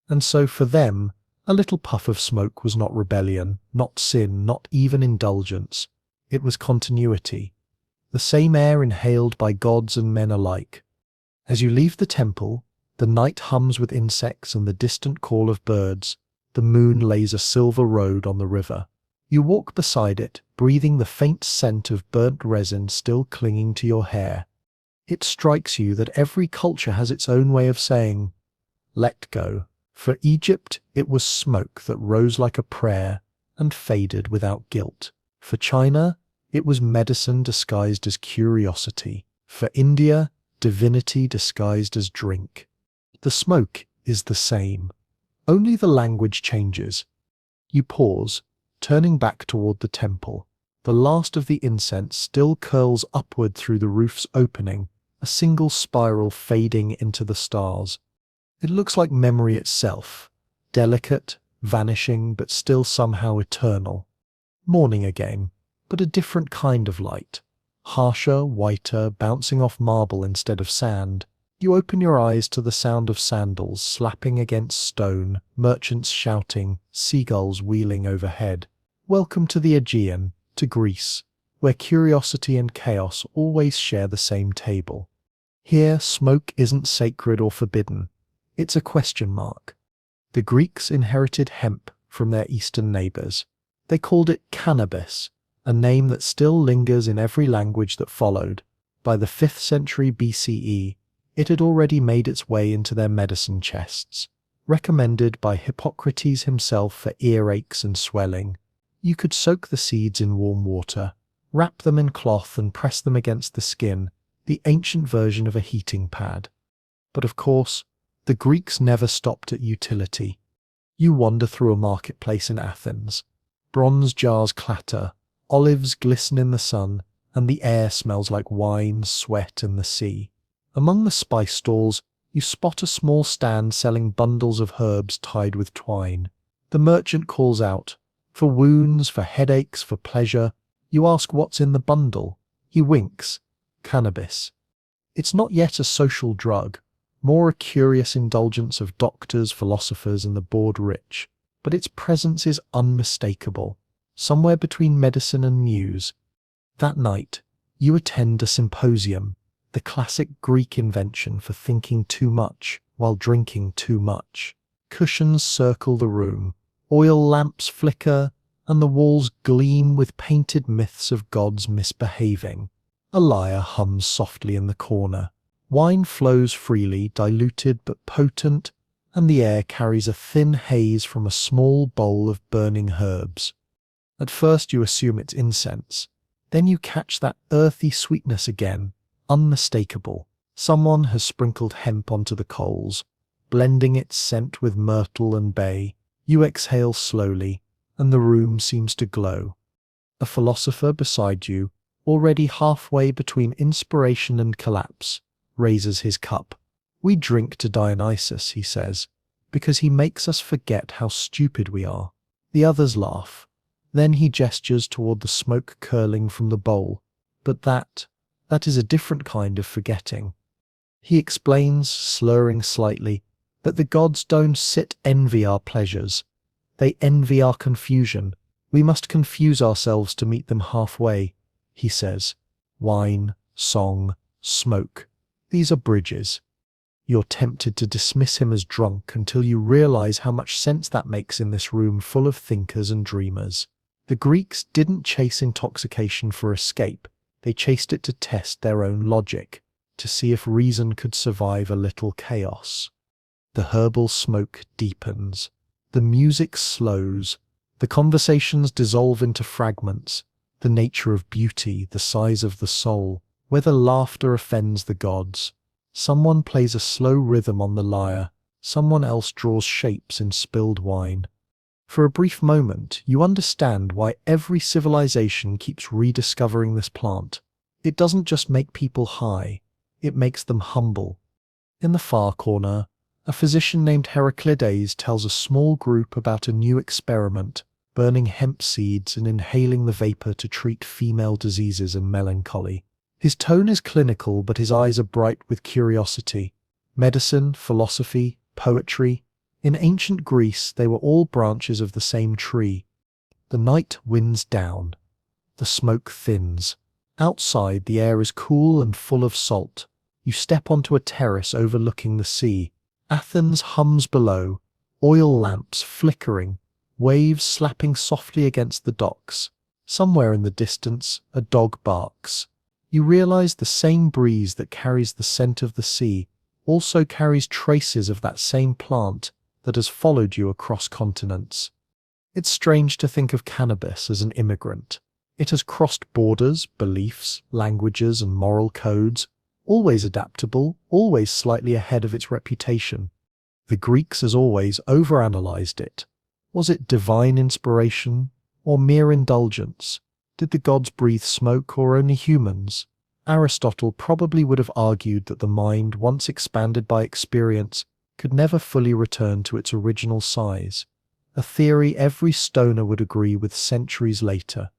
And so for them, a little puff of smoke was not rebellion, not sin, not even indulgence. It was continuity. The same air inhaled by gods and men alike. As you leave the temple, the night hums with insects and the distant call of birds. The moon lays a silver road on the river. You walk beside it, breathing the faint scent of burnt resin still clinging to your hair. It strikes you that every culture has its own way of saying, let go. For Egypt, it was smoke that rose like a prayer and faded without guilt. For China, it was medicine disguised as curiosity. For India, divinity disguised as drink. The smoke is the same. Only the language changes. You pause, turning back toward the temple. The last of the incense still curls upward through the roof's opening, a single spiral fading into the stars. It looks like memory itself, delicate, vanishing, but still somehow eternal. Morning again, but a different kind of light. Harsher, whiter, bouncing off marble instead of sand. You open your eyes to the sound of sandals slapping against stone, merchants shouting, seagulls wheeling overhead. Welcome to the Aegean, to Greece, where curiosity and chaos always share the same table. Here, smoke isn't sacred or forbidden. It's a question mark. The Greeks inherited hemp from their eastern neighbors. They called it cannabis, a name that still lingers in every language that followed. By the 5th century BCE, it had already made its way into their medicine chests, recommended by Hippocrates himself for earaches and swelling. You could soak the seeds in warm water, wrap them in cloth and press them against the skin, the ancient version of a heating pad. But of course, the Greeks never stopped at utility. You wander through a marketplace in Athens. Bronze jars clatter, olives glisten in the sun, and the air smells like wine, sweat, and the sea. Among the spice stalls, you spot a small stand selling bundles of herbs tied with twine. The merchant calls out, for wounds, for headaches, for pleasure. You ask what's in the bundle. He winks. Cannabis. It's not yet a social drug, more a curious indulgence of doctors, philosophers, and the bored rich. But its presence is unmistakable, somewhere between medicine and muse. That night, you attend a symposium, the classic Greek invention for thinking too much while drinking too much. Cushions circle the room, oil lamps flicker, and the walls gleam with painted myths of gods misbehaving. A lyre hums softly in the corner. Wine flows freely, diluted but potent, and the air carries a thin haze from a small bowl of burning herbs. At first you assume it's incense. Then you catch that earthy sweetness again, unmistakable. Someone has sprinkled hemp onto the coals, blending its scent with myrtle and bay. You exhale slowly, and the room seems to glow. A philosopher beside you, already halfway between inspiration and collapse, raises his cup. We drink to Dionysus, he says, because he makes us forget how stupid we are. The others laugh. Then he gestures toward the smoke curling from the bowl. But that is a different kind of forgetting. He explains, slurring slightly, that the gods don't sit envy our pleasures. They envy our confusion. We must confuse ourselves to meet them halfway, he says. Wine, song, smoke. These are bridges. You're tempted to dismiss him as drunk until you realize how much sense that makes in this room full of thinkers and dreamers. The Greeks didn't chase intoxication for escape. They chased it to test their own logic, to see if reason could survive a little chaos. The herbal smoke deepens. The music slows. The conversations dissolve into fragments. The nature of beauty, the size of the soul, whether laughter offends the gods. Someone plays a slow rhythm on the lyre. Someone else draws shapes in spilled wine. For a brief moment, you understand why every civilization keeps rediscovering this plant. It doesn't just make people high, it makes them humble. In the far corner, a physician named Heraclides tells a small group about a new experiment, burning hemp seeds and inhaling the vapor to treat female diseases and melancholy. His tone is clinical, but his eyes are bright with curiosity. Medicine, philosophy, poetry. In ancient Greece, they were all branches of the same tree. The night winds down. The smoke thins. Outside, the air is cool and full of salt. You step onto a terrace overlooking the sea. Athens hums below, oil lamps flickering, waves slapping softly against the docks. Somewhere in the distance, a dog barks. You realize the same breeze that carries the scent of the sea also carries traces of that same plant that has followed you across continents. It's strange to think of cannabis as an immigrant. It has crossed borders, beliefs, languages, and moral codes, always adaptable, always slightly ahead of its reputation. The Greeks, as always, overanalyzed it. Was it divine inspiration or mere indulgence? Did the gods breathe smoke or only humans? Aristotle probably would have argued that the mind, once expanded by experience, could never fully return to its original size, a theory every stoner would agree with centuries later.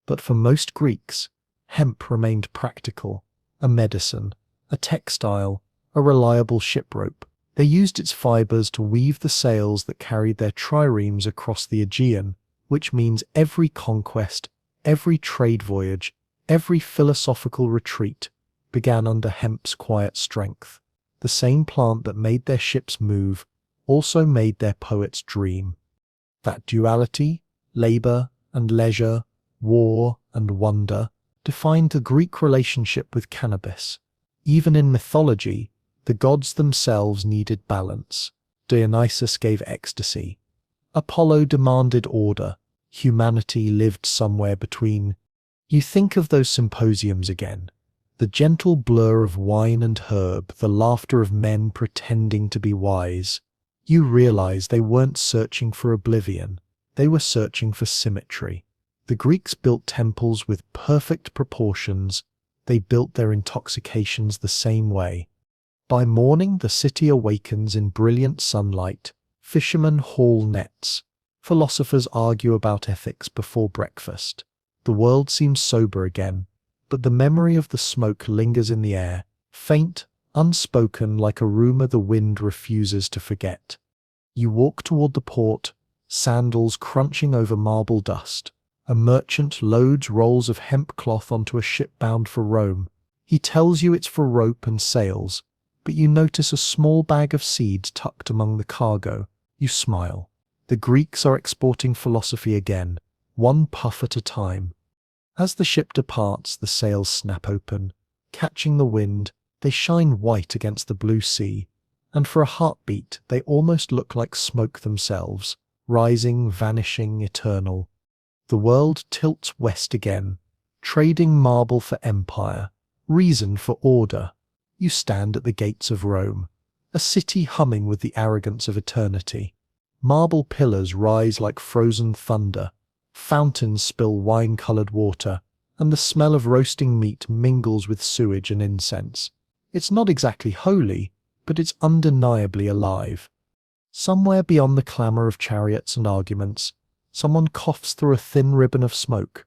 But for most Greeks, hemp remained practical, a medicine, a textile, a reliable ship rope. They used its fibers to weave the sails that carried their triremes across the Aegean, which means every conquest, every trade voyage, every philosophical retreat began under hemp's quiet strength. The same plant that made their ships move also made their poets dream. That duality, labor and leisure, war and wonder, defined the Greek relationship with cannabis. Even in mythology, the gods themselves needed balance. Dionysus gave ecstasy. Apollo demanded order. Humanity lived somewhere between. You think of those symposiums again. The gentle blur of wine and herb, the laughter of men pretending to be wise. You realize they weren't searching for oblivion. They were searching for symmetry. The Greeks built temples with perfect proportions. They built their intoxications the same way. By morning, the city awakens in brilliant sunlight. Fishermen haul nets. Philosophers argue about ethics before breakfast. The world seems sober again, but the memory of the smoke lingers in the air, faint, unspoken, like a rumor the wind refuses to forget. You walk toward the port, sandals crunching over marble dust. A merchant loads rolls of hemp cloth onto a ship bound for Rome. He tells you it's for rope and sails, but you notice a small bag of seeds tucked among the cargo. You smile. The Greeks are exporting philosophy again, one puff at a time. As the ship departs, the sails snap open. Catching the wind, they shine white against the blue sea, and for a heartbeat they almost look like smoke themselves, rising, vanishing, eternal. The world tilts west again, trading marble for empire, reason for order. You stand at the gates of Rome, a city humming with the arrogance of eternity. Marble pillars rise like frozen thunder, fountains spill wine-colored water, and the smell of roasting meat mingles with sewage and incense. It's not exactly holy, but it's undeniably alive. Somewhere beyond the clamor of chariots and arguments, someone coughs through a thin ribbon of smoke.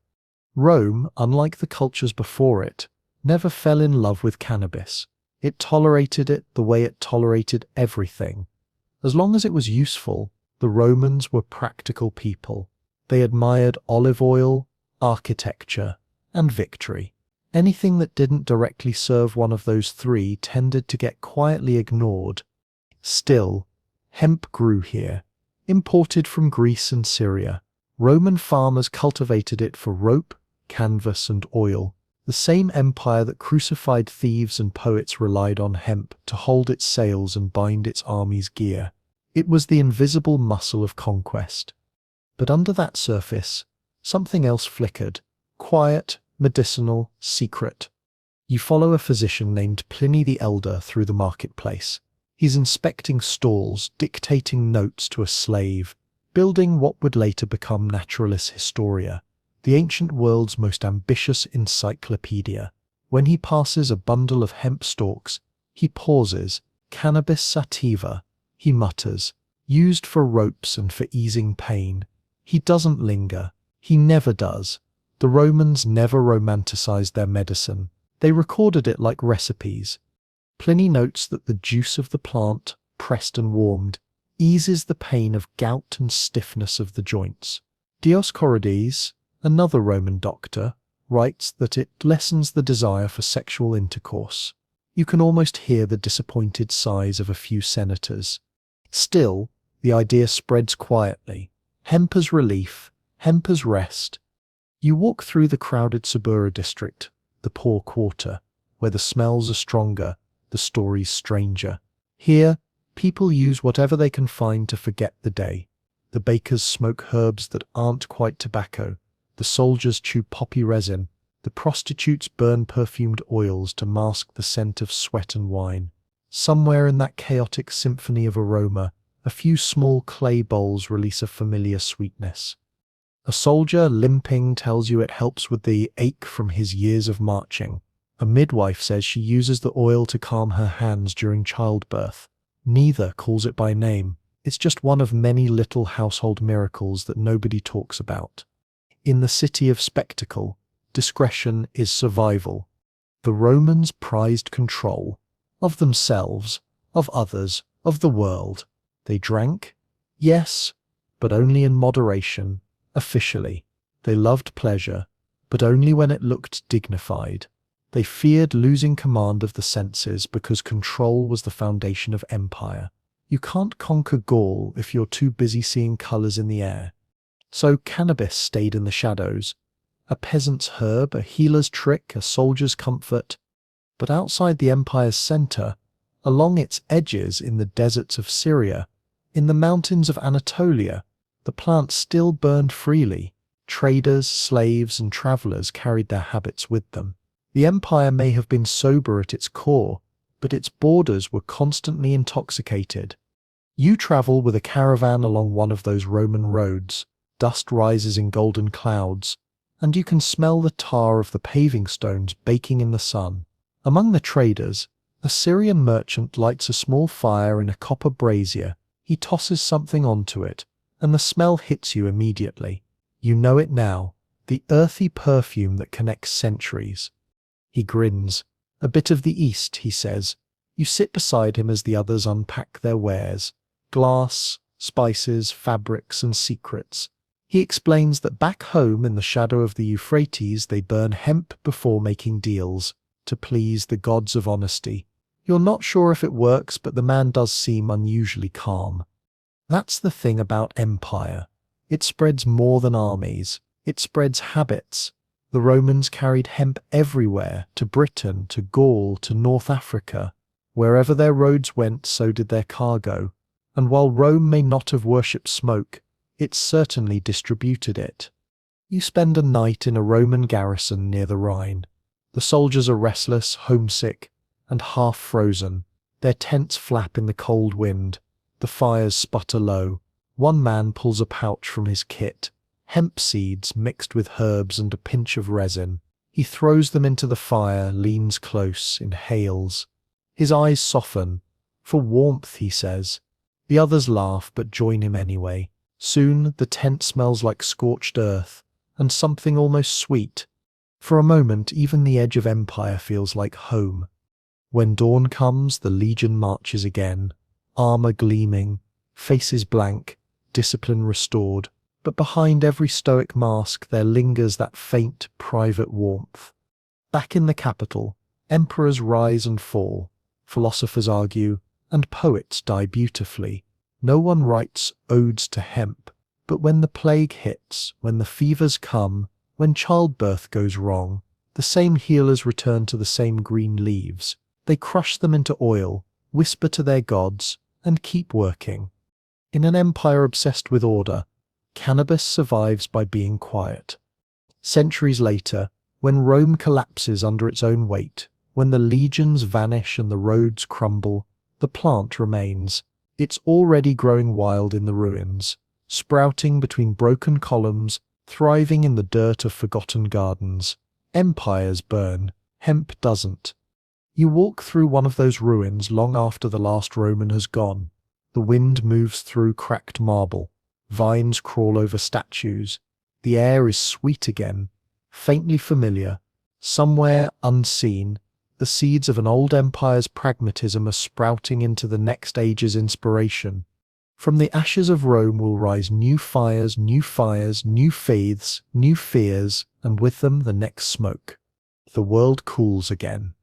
Rome, unlike the cultures before it, never fell in love with cannabis. It tolerated it the way it tolerated everything. As long as it was useful, the Romans were practical people. They admired olive oil, architecture, and victory. Anything that didn't directly serve one of those three tended to get quietly ignored. Still, hemp grew here, imported from Greece and Syria. Roman farmers cultivated it for rope, canvas, and oil. The same empire that crucified thieves and poets relied on hemp to hold its sails and bind its army's gear. It was the invisible muscle of conquest. But under that surface, something else flickered. Quiet, medicinal, secret. You follow a physician named Pliny the Elder through the marketplace. He's inspecting stalls, dictating notes to a slave, building what would later become Naturalis Historia, the ancient world's most ambitious encyclopedia. When he passes a bundle of hemp stalks, he pauses. Cannabis sativa, he mutters, used for ropes and for easing pain. He doesn't linger. He never does. The Romans never romanticized their medicine. They recorded it like recipes. Pliny notes that the juice of the plant, pressed and warmed, eases the pain of gout and stiffness of the joints. Dioscorides, another Roman doctor, writes that it lessens the desire for sexual intercourse. You can almost hear the disappointed sighs of a few senators. Still, the idea spreads quietly. Hemp as relief, hemp as rest. You walk through the crowded Suburra district, the poor quarter, where the smells are stronger, the stories stranger. Here, people use whatever they can find to forget the day. The bakers smoke herbs that aren't quite tobacco. The soldiers chew poppy resin. The prostitutes burn perfumed oils to mask the scent of sweat and wine. Somewhere in that chaotic symphony of aroma, a few small clay bowls release a familiar sweetness. A soldier, limping, tells you it helps with the ache from his years of marching. A midwife says she uses the oil to calm her hands during childbirth. Neither calls it by name. It's just one of many little household miracles that nobody talks about. In the city of spectacle, discretion is survival. The Romans prized control. Of themselves, of others, of the world. They drank? Yes, but only in moderation. Officially, they loved pleasure, but only when it looked dignified. They feared losing command of the senses because control was the foundation of empire. You can't conquer Gaul if you're too busy seeing colors in the air. So cannabis stayed in the shadows. A peasant's herb, a healer's trick, a soldier's comfort. But outside the empire's center, along its edges in the deserts of Syria, in the mountains of Anatolia, the plant still burned freely. Traders, slaves, and travelers carried their habits with them. The empire may have been sober at its core, but its borders were constantly intoxicated. You travel with a caravan along one of those Roman roads. Dust rises in golden clouds, and you can smell the tar of the paving stones baking in the sun. Among the traders, a Syrian merchant lights a small fire in a copper brazier. He tosses something onto it, and the smell hits you immediately. You know it now, the earthy perfume that connects centuries. He grins. A bit of the East, he says. You sit beside him as the others unpack their wares. Glass, spices, fabrics, and secrets. He explains that back home in the shadow of the Euphrates they burn hemp before making deals, to please the gods of honesty. You're not sure if it works, but the man does seem unusually calm. That's the thing about empire. It spreads more than armies. It spreads habits. The Romans carried hemp everywhere, to Britain, to Gaul, to North Africa. Wherever their roads went, so did their cargo. And while Rome may not have worshipped smoke, it certainly distributed it. You spend a night in a Roman garrison near the Rhine. The soldiers are restless, homesick, and half frozen. Their tents flap in the cold wind. The fires sputter low. One man pulls a pouch from his kit. Hemp seeds mixed with herbs and a pinch of resin. He throws them into the fire, leans close, inhales. His eyes soften. For warmth, he says. The others laugh but join him anyway. Soon the tent smells like scorched earth, and something almost sweet. For a moment even the edge of Empire feels like home. When dawn comes, the Legion marches again, armor gleaming, faces blank, discipline restored. But behind every stoic mask there lingers that faint, private warmth. Back in the capital, emperors rise and fall, philosophers argue, and poets die beautifully. No one writes odes to hemp, but when the plague hits, when the fevers come, when childbirth goes wrong, the same healers return to the same green leaves. They crush them into oil, whisper to their gods, and keep working. In an empire obsessed with order, cannabis survives by being quiet. Centuries later, when Rome collapses under its own weight, when the legions vanish and the roads crumble, the plant remains. It's already growing wild in the ruins, sprouting between broken columns, thriving in the dirt of forgotten gardens. Empires burn, hemp doesn't. You walk through one of those ruins long after the last Roman has gone. The wind moves through cracked marble. Vines crawl over statues. The air is sweet again, faintly familiar. Somewhere unseen, the seeds of an old empire's pragmatism are sprouting into the next age's inspiration. From the ashes of Rome will rise new fires, new faiths, new fears, and with them the next smoke. The world cools again.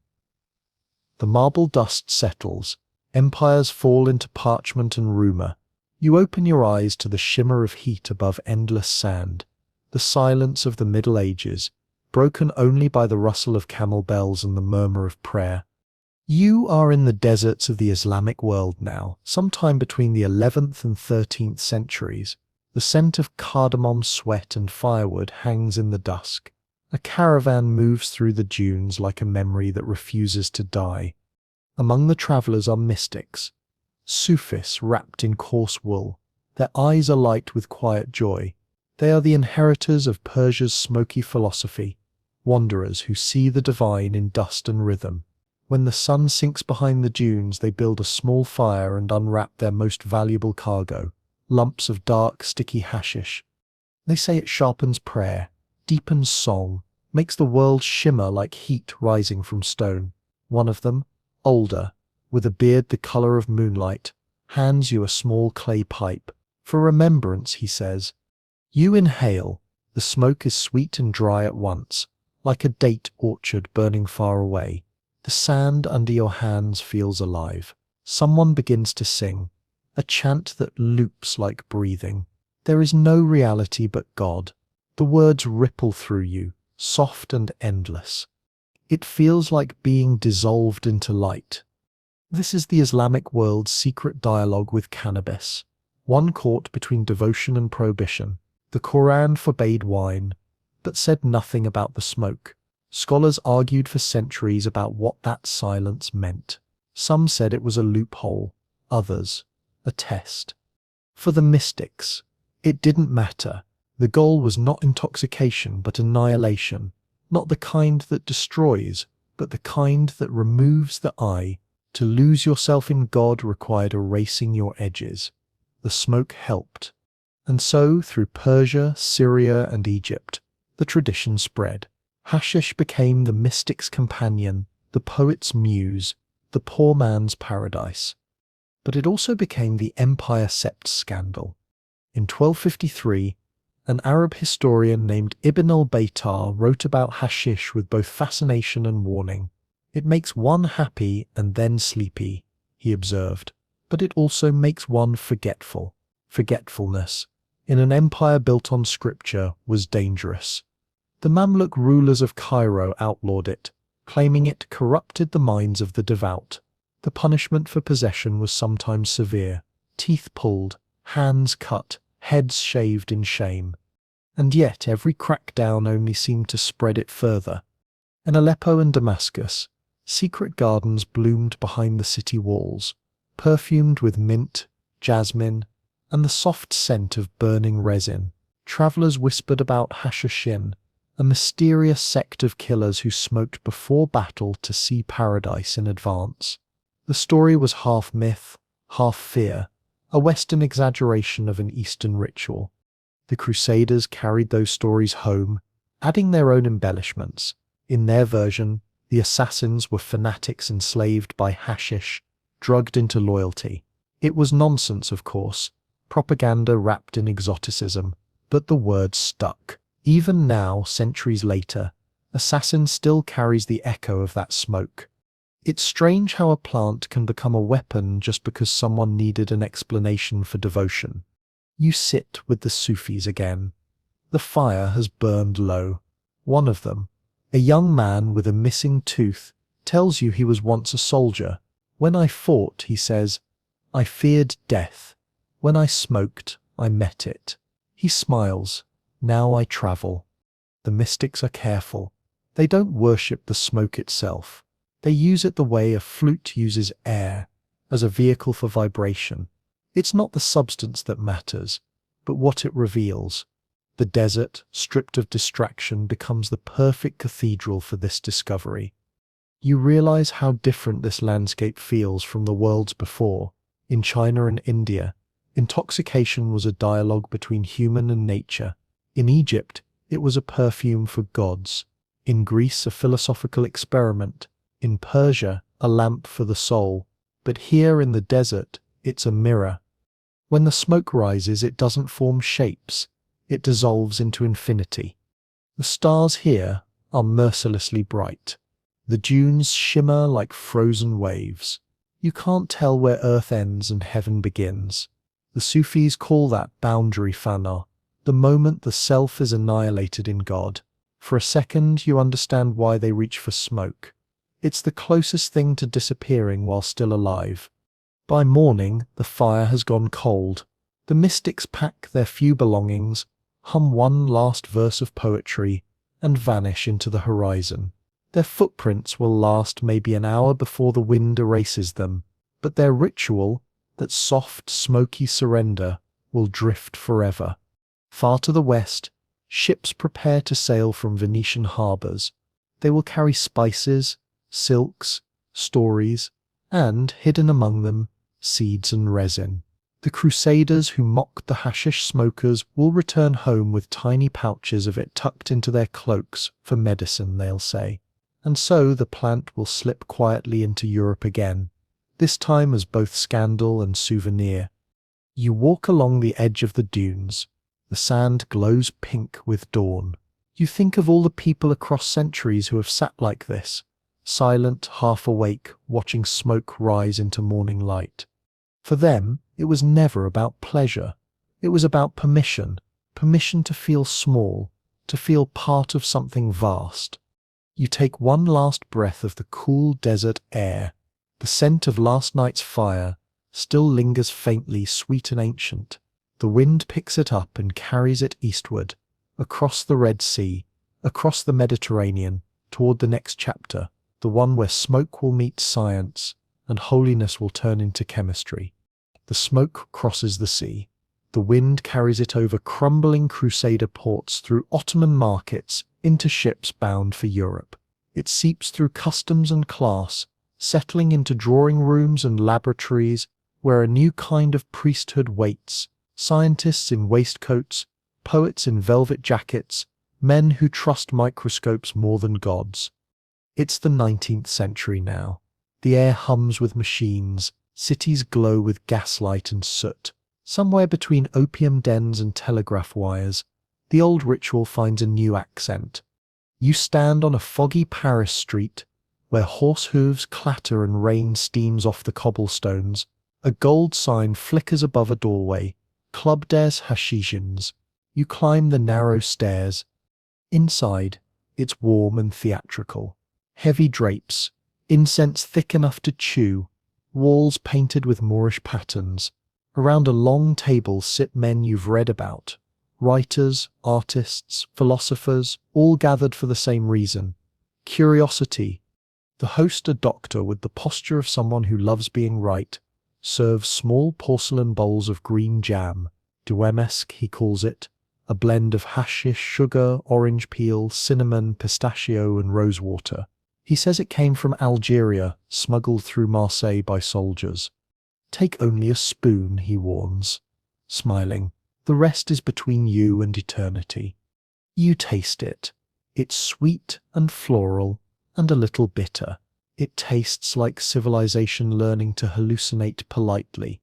The marble dust settles. Empires fall into parchment and rumor. You open your eyes to the shimmer of heat above endless sand, the silence of the Middle Ages, broken only by the rustle of camel bells and the murmur of prayer. You are in the deserts of the Islamic world now, sometime between the 11th and 13th centuries. The scent of cardamom, sweat, and firewood hangs in the dusk. A caravan moves through the dunes like a memory that refuses to die. Among the travelers are mystics, Sufis wrapped in coarse wool. Their eyes are light with quiet joy. They are the inheritors of Persia's smoky philosophy, wanderers who see the divine in dust and rhythm. When the sun sinks behind the dunes, they build a small fire and unwrap their most valuable cargo, lumps of dark, sticky hashish. They say it sharpens prayer, deepens song, makes the world shimmer like heat rising from stone. One of them, older, with a beard the color of moonlight, hands you a small clay pipe. For remembrance, he says. You inhale. The smoke is sweet and dry at once, like a date orchard burning far away. The sand under your hands feels alive. Someone begins to sing, a chant that loops like breathing. There is no reality but God. The words ripple through you, soft and endless. It feels like being dissolved into light. This is the Islamic world's secret dialogue with cannabis, one caught between devotion and prohibition. The Quran forbade wine, but said nothing about the smoke. Scholars argued for centuries about what that silence meant. Some said it was a loophole, others, a test. For the mystics, it didn't matter. The goal was not intoxication but annihilation, not the kind that destroys, but the kind that removes the eye. To lose yourself in God required erasing your edges. The smoke helped. And so, through Persia, Syria, and Egypt, the tradition spread. Hashish became the mystic's companion, the poet's muse, the poor man's paradise. But it also became the Empire Sept scandal. In 1253, an Arab historian named Ibn al-Baytar wrote about hashish with both fascination and warning. It makes one happy and then sleepy, he observed, but it also makes one forgetful. Forgetfulness, in an empire built on scripture, was dangerous. The Mamluk rulers of Cairo outlawed it, claiming it corrupted the minds of the devout. The punishment for possession was sometimes severe, teeth pulled, hands cut, heads shaved in shame. And yet every crackdown only seemed to spread it further. In Aleppo and Damascus, Secret gardens bloomed behind the city walls, perfumed with mint, jasmine, and the soft scent of burning resin. Travelers whispered about Hashashin, a mysterious sect of killers who smoked before battle to see paradise in advance. The story was half myth, half fear, a Western exaggeration of an Eastern ritual. The Crusaders carried those stories home, adding their own embellishments. In their version, the assassins were fanatics enslaved by hashish, drugged into loyalty. It was nonsense, of course, propaganda wrapped in exoticism, but the word stuck. Even now, centuries later, assassin still carries the echo of that smoke. It's strange how a plant can become a weapon just because someone needed an explanation for devotion. You sit with the Sufis again. The fire has burned low. One of them, a young man with a missing tooth, tells you he was once a soldier. When I fought, he says, I feared death. When I smoked, I met it. He smiles. Now I travel. The mystics are careful. They don't worship the smoke itself. They use it the way a flute uses air, as a vehicle for vibration. It's not the substance that matters, but what it reveals. The desert, stripped of distraction, becomes the perfect cathedral for this discovery. You realize how different this landscape feels from the worlds before. In China and India, intoxication was a dialogue between human and nature. In Egypt, it was a perfume for gods. In Greece, a philosophical experiment. In Persia, a lamp for the soul. But here in the desert, it's a mirror. When the smoke rises, it doesn't form shapes. It dissolves into infinity. The stars here are mercilessly bright. The dunes shimmer like frozen waves. You can't tell where earth ends and heaven begins. The Sufis call that boundary fana, the moment the self is annihilated in God. For a second, you understand why they reach for smoke. It's the closest thing to disappearing while still alive. By morning, the fire has gone cold. The mystics pack their few belongings, hum one last verse of poetry, and vanish into the horizon. Their footprints will last maybe an hour before the wind erases them, but their ritual, that soft, smoky surrender, will drift forever. Far to the west, ships prepare to sail from Venetian harbours. They will carry spices, silks, stories, and, hidden among them, seeds and resin. The Crusaders who mocked the hashish smokers will return home with tiny pouches of it tucked into their cloaks for medicine, they'll say. And so the plant will slip quietly into Europe again, this time as both scandal and souvenir. You walk along the edge of the dunes. The sand glows pink with dawn. You think of all the people across centuries who have sat like this, silent, half awake, watching smoke rise into morning light. For them, it was never about pleasure. It was about permission to feel small, to feel part of something vast. You take one last breath of the cool desert air. The scent of last night's fire still lingers faintly, sweet and ancient. The wind picks it up and carries it eastward, across the Red Sea, across the Mediterranean, toward the next chapter, the one where smoke will meet science and holiness will turn into chemistry. The smoke crosses the sea. The wind carries it over crumbling Crusader ports, through Ottoman markets, into ships bound for Europe. It seeps through customs and class, settling into drawing rooms and laboratories where a new kind of priesthood waits. Scientists in waistcoats, poets in velvet jackets, men who trust microscopes more than gods. It's the 19th century now. The air hums with machines, cities glow with gaslight and soot. Somewhere between opium dens and telegraph wires, the old ritual finds a new accent. You stand on a foggy Paris street, where horse hooves clatter and rain steams off the cobblestones. A gold sign flickers above a doorway. Club des Hashishins. You climb the narrow stairs. Inside, it's warm and theatrical. Heavy drapes, incense thick enough to chew, walls painted with Moorish patterns. Around a long table sit men you've read about. Writers, artists, philosophers, all gathered for the same reason. Curiosity. The host, a doctor with the posture of someone who loves being right, serves small porcelain bowls of green jam, duemesque he calls it, a blend of hashish, sugar, orange peel, cinnamon, pistachio and rosewater. He says it came from Algeria, smuggled through Marseille by soldiers. Take only a spoon, he warns, smiling. The rest is between you and eternity. You taste it. It's sweet and floral and a little bitter. It tastes like civilization learning to hallucinate politely.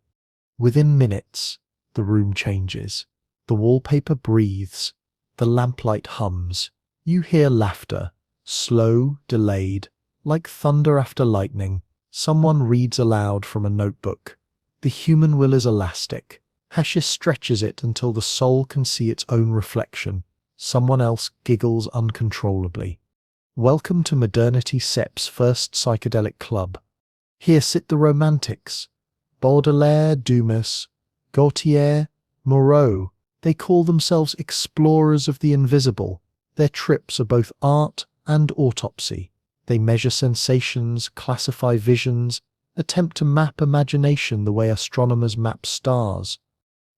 Within minutes, the room changes. The wallpaper breathes. The lamplight hums. You hear laughter, slow, delayed, like thunder after lightning. Someone reads aloud from a notebook. The human will is elastic. Hashish stretches it until the soul can see its own reflection. Someone else giggles uncontrollably. Welcome to Modernity Sep's first psychedelic club. Here sit the romantics. Baudelaire, Dumas, Gautier, Moreau. They call themselves explorers of the invisible. Their trips are both art and autopsy. They measure sensations, classify visions, attempt to map imagination the way astronomers map stars.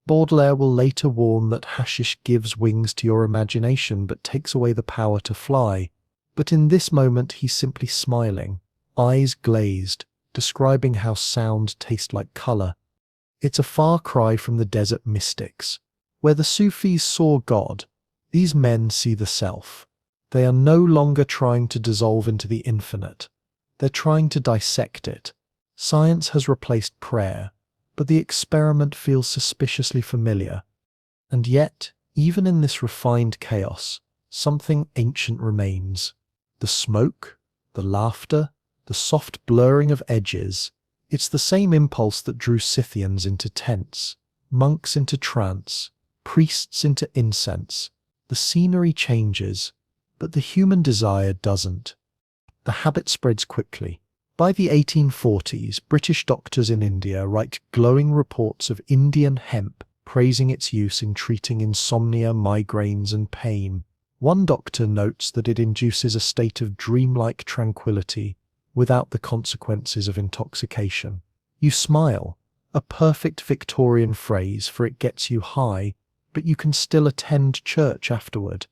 Baudelaire will later warn that hashish gives wings to your imagination but takes away the power to fly. But in this moment he's simply smiling, eyes glazed, describing how sound tastes like color. It's a far cry from the desert mystics. Where the Sufis saw God, these men see the self. They are no longer trying to dissolve into the infinite. They're trying to dissect it. Science has replaced prayer, but the experiment feels suspiciously familiar. And yet, even in this refined chaos, something ancient remains. The smoke, the laughter, the soft blurring of edges. It's the same impulse that drew Scythians into tents, monks into trance, priests into incense. The scenery changes, but the human desire doesn't. The habit spreads quickly. By the 1840s, British doctors in India write glowing reports of Indian hemp, praising its use in treating insomnia, migraines and pain. One doctor notes that it induces a state of dreamlike tranquility without the consequences of intoxication. You smile, a perfect Victorian phrase for it gets you high, but you can still attend church afterward.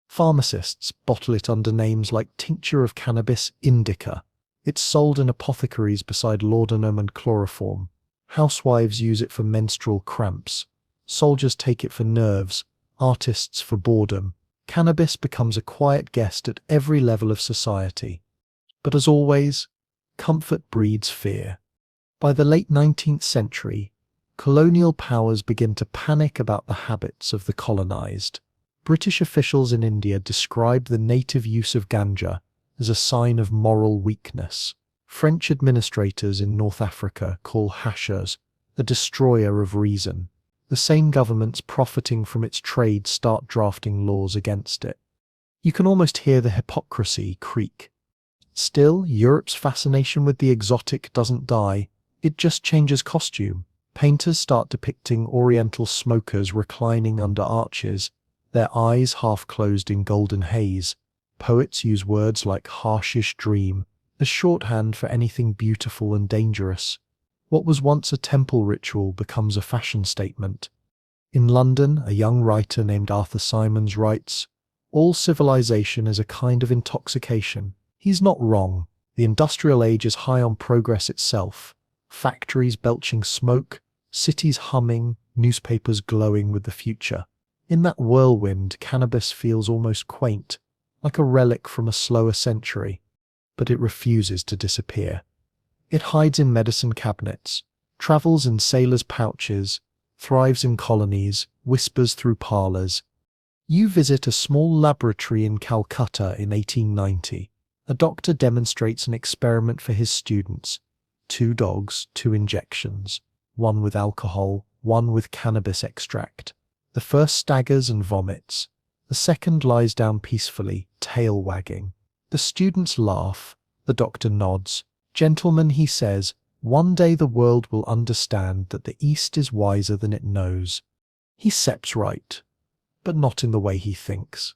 Pharmacists bottle it under names like tincture of cannabis indica. It's sold in apothecaries beside laudanum and chloroform. Housewives use it for menstrual cramps. Soldiers take it for nerves, artists for boredom. Cannabis becomes a quiet guest at every level of society. But as always, comfort breeds fear. By the late 19th century, colonial powers begin to panic about the habits of the colonized. British officials in India describe the native use of ganja as a sign of moral weakness. French administrators in North Africa call hashish the destroyer of reason. The same governments profiting from its trade start drafting laws against it. You can almost hear the hypocrisy creak. Still, Europe's fascination with the exotic doesn't die. It just changes costume. Painters start depicting Oriental smokers reclining under arches, their eyes half closed in golden haze. Poets use words like hashish dream as shorthand for anything beautiful and dangerous. What was once a temple ritual becomes a fashion statement. In London, a young writer named Arthur Symons writes, "All civilization is a kind of intoxication." He's not wrong. The industrial age is high on progress itself. Factories belching smoke, cities humming, newspapers glowing with the future. In that whirlwind, cannabis feels almost quaint, like a relic from a slower century. But it refuses to disappear. It hides in medicine cabinets, travels in sailors' pouches, thrives in colonies, whispers through parlors. You visit a small laboratory in Calcutta in 1890. A doctor demonstrates an experiment for his students. 2 dogs, 2 injections, one with alcohol, one with cannabis extract. The first staggers and vomits. The second lies down peacefully, tail wagging. The students laugh. The doctor nods. "Gentlemen," he says, "one day the world will understand that the East is wiser than it knows." He Sep's right, but not in the way he thinks.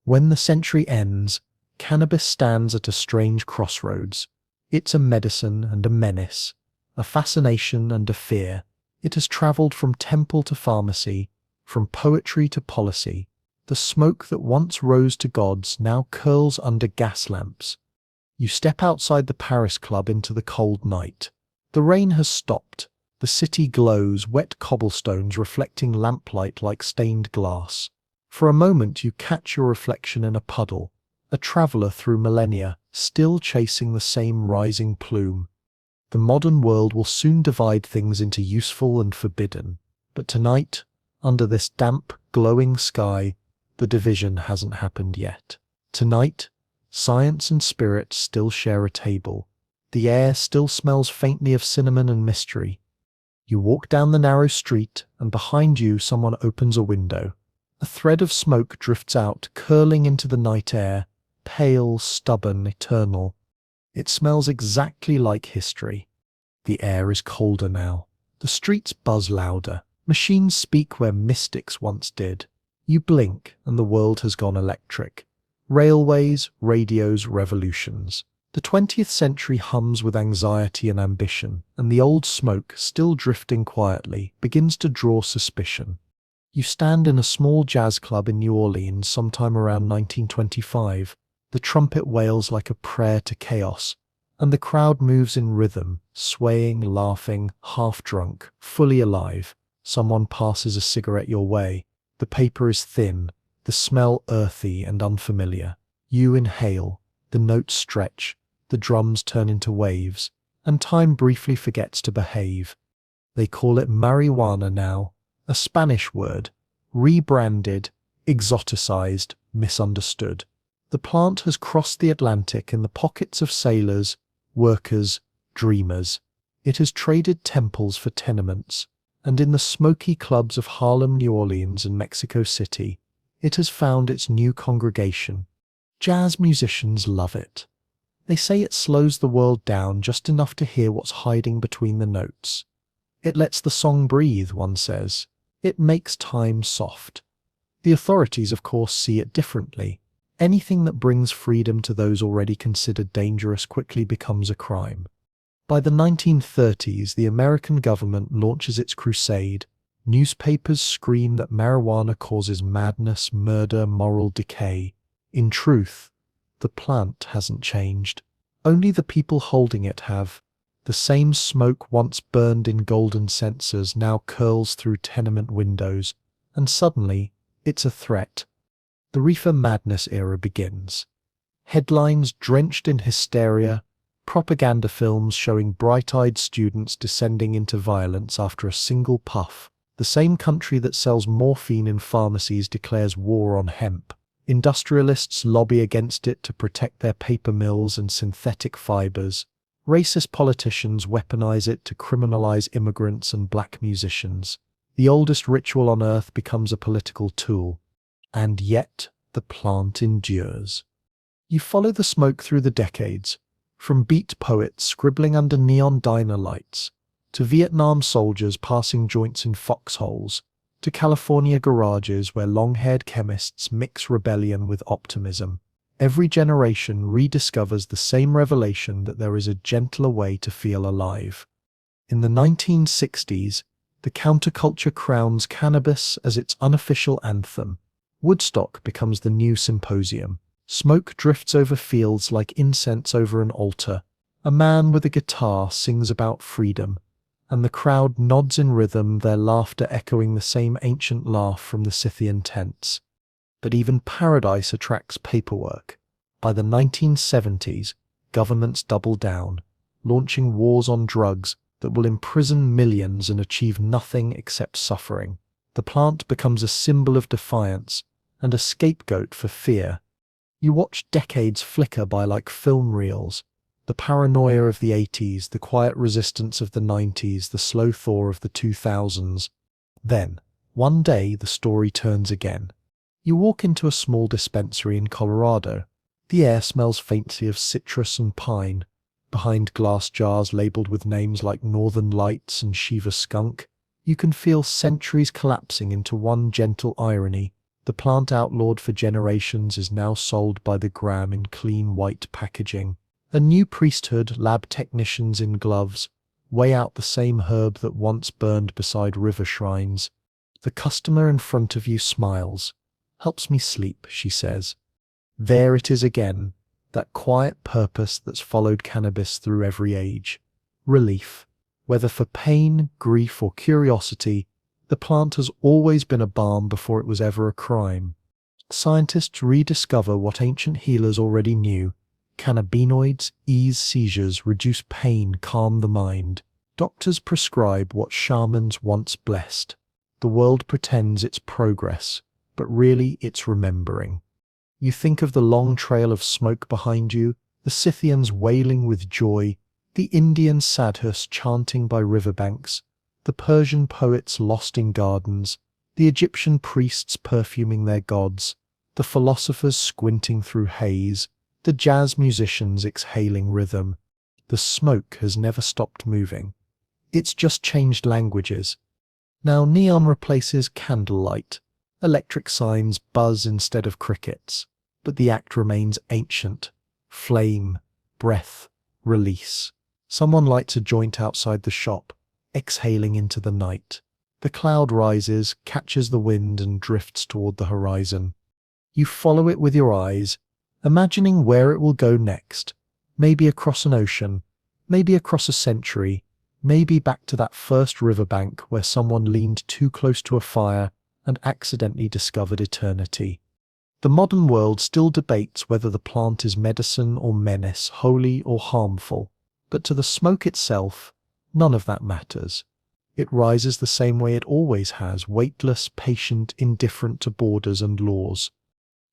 When the century ends, Cannabis stands at a strange crossroads. It's a medicine and a menace, a fascination and a fear. It has traveled from temple to pharmacy, from poetry to policy. The smoke that once rose to gods now curls under gas lamps. You step outside the Paris Club into the cold night. The rain has stopped. The city glows, wet cobblestones reflecting lamplight like stained glass. For a moment you catch your reflection in a puddle, a traveller through millennia, still chasing the same rising plume. The modern world will soon divide things into useful and forbidden, but tonight, under this damp, glowing sky, the division hasn't happened yet. Tonight, science and spirit still share a table. The air still smells faintly of cinnamon and mystery. You walk down the narrow street, and behind you someone opens a window. A thread of smoke drifts out, curling into the night air, pale, stubborn, eternal. It smells exactly like history. The air is colder now. The streets buzz louder. Machines speak where mystics once did. You blink, and the world has gone electric. Railways, radios, revolutions. The 20th century hums with anxiety and ambition, and the old smoke, still drifting quietly, begins to draw suspicion. You stand in a small jazz club in New Orleans sometime around 1925. The trumpet wails like a prayer to chaos, and the crowd moves in rhythm, swaying, laughing, half-drunk, fully alive. Someone passes a cigarette your way. The paper is thin, the smell earthy and unfamiliar. You inhale, the notes stretch, the drums turn into waves, and time briefly forgets to behave. They call it marijuana now, a Spanish word, rebranded, exoticized, misunderstood. The plant has crossed the Atlantic in the pockets of sailors, workers, dreamers. It has traded temples for tenements, and in the smoky clubs of Harlem, New Orleans, and Mexico City, it has found its new congregation. Jazz musicians love it. They say it slows the world down just enough to hear what's hiding between the notes. It lets the song breathe, one says. It makes time soft. The authorities, of course, see it differently. Anything that brings freedom to those already considered dangerous quickly becomes a crime. By the 1930s, the American government launches its crusade. Newspapers scream that marijuana causes madness, murder, moral decay. In truth, the plant hasn't changed. Only the people holding it have. The same smoke once burned in golden censers now curls through tenement windows, and suddenly, it's a threat. The reefer madness era begins. Headlines drenched in hysteria, propaganda films showing bright-eyed students descending into violence after a single puff. The same country that sells morphine in pharmacies declares war on hemp. Industrialists lobby against it to protect their paper mills and synthetic fibers. Racist politicians weaponize it to criminalize immigrants and black musicians. The oldest ritual on earth becomes a political tool. And yet, the plant endures. You follow the smoke through the decades, from beat poets scribbling under neon diner lights, to Vietnam soldiers passing joints in foxholes, to California garages where long-haired chemists mix rebellion with optimism. Every generation rediscovers the same revelation that there is a gentler way to feel alive. In the 1960s, the counterculture crowns cannabis as its unofficial anthem. Woodstock becomes the new symposium. Smoke drifts over fields like incense over an altar. A man with a guitar sings about freedom, and the crowd nods in rhythm, their laughter echoing the same ancient laugh from the Scythian tents. But even paradise attracts paperwork. By the 1970s, governments double down, launching wars on drugs that will imprison millions and achieve nothing except suffering. The plant becomes a symbol of defiance and a scapegoat for fear. You watch decades flicker by like film reels. The paranoia of the 80s, the quiet resistance of the 90s, the slow thaw of the 2000s. Then, one day, the story turns again. You walk into a small dispensary in Colorado. The air smells faintly of citrus and pine. Behind glass jars labeled with names like Northern Lights and Shiva Skunk, you can feel centuries collapsing into one gentle irony. The plant outlawed for generations is now sold by the gram in clean white packaging. A new priesthood, lab technicians in gloves, weigh out the same herb that once burned beside river shrines. The customer in front of you smiles. "Helps me sleep," she says. There it is again, that quiet purpose that's followed cannabis through every age. Relief. Whether for pain, grief, or curiosity, the plant has always been a balm before it was ever a crime. Scientists rediscover what ancient healers already knew. Cannabinoids ease seizures, reduce pain, calm the mind. Doctors prescribe what shamans once blessed. The world pretends it's progress, but really it's remembering. You think of the long trail of smoke behind you, the Scythians wailing with joy, the Indian sadhus chanting by riverbanks, the Persian poets lost in gardens, the Egyptian priests perfuming their gods, the philosophers squinting through haze, the jazz musicians exhaling rhythm. The smoke has never stopped moving. It's just changed languages. Now neon replaces candlelight. Electric signs buzz instead of crickets. But the act remains ancient. Flame, breath, release. Someone lights a joint outside the shop, exhaling into the night. The cloud rises, catches the wind, and drifts toward the horizon. You follow it with your eyes, imagining where it will go next. Maybe across an ocean, maybe across a century, maybe back to that first riverbank where someone leaned too close to a fire and accidentally discovered eternity. The modern world still debates whether the plant is medicine or menace, holy or harmful, but to the smoke itself, none of that matters. It rises the same way it always has, weightless, patient, indifferent to borders and laws.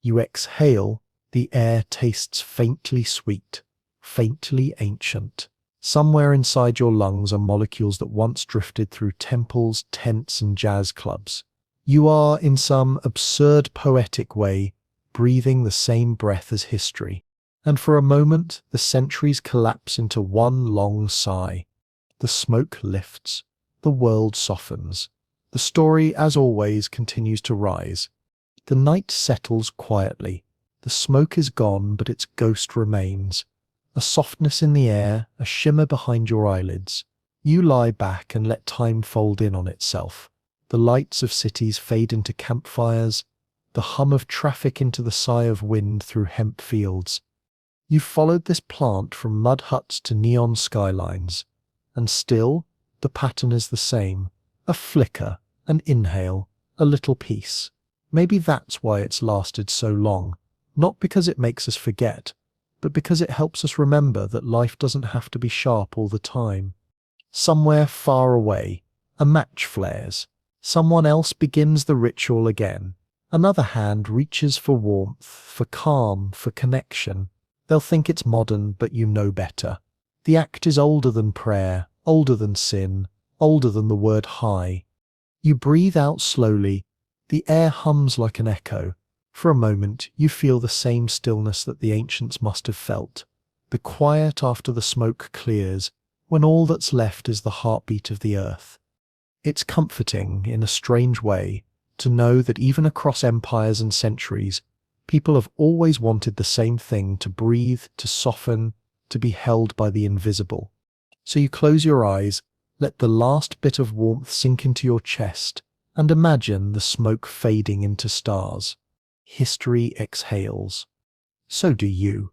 You exhale, the air tastes faintly sweet, faintly ancient. Somewhere inside your lungs are molecules that once drifted through temples, tents, and jazz clubs. You are, in some absurd poetic way, breathing the same breath as history. And for a moment, the centuries collapse into one long sigh. The smoke lifts. The world softens. The story, as always, continues to rise. The night settles quietly. The smoke is gone, but its ghost remains. A softness in the air, a shimmer behind your eyelids. You lie back and let time fold in on itself. The lights of cities fade into campfires, the hum of traffic into the sigh of wind through hemp fields. You've followed this plant from mud huts to neon skylines, and still, the pattern is the same. A flicker, an inhale, a little piece. Maybe that's why it's lasted so long. Not because it makes us forget, but because it helps us remember that life doesn't have to be sharp all the time. Somewhere far away, a match flares. Someone else begins the ritual again. Another hand reaches for warmth, for calm, for connection. They'll think it's modern, but you know better. The act is older than prayer, older than sin, older than the word hi. You breathe out slowly. The air hums like an echo. For a moment, you feel the same stillness that the ancients must have felt. The quiet after the smoke clears, when all that's left is the heartbeat of the earth. It's comforting, in a strange way, to know that even across empires and centuries, people have always wanted the same thing: to breathe, to soften, to be held by the invisible. So you close your eyes, let the last bit of warmth sink into your chest, and imagine the smoke fading into stars. History exhales. So do you.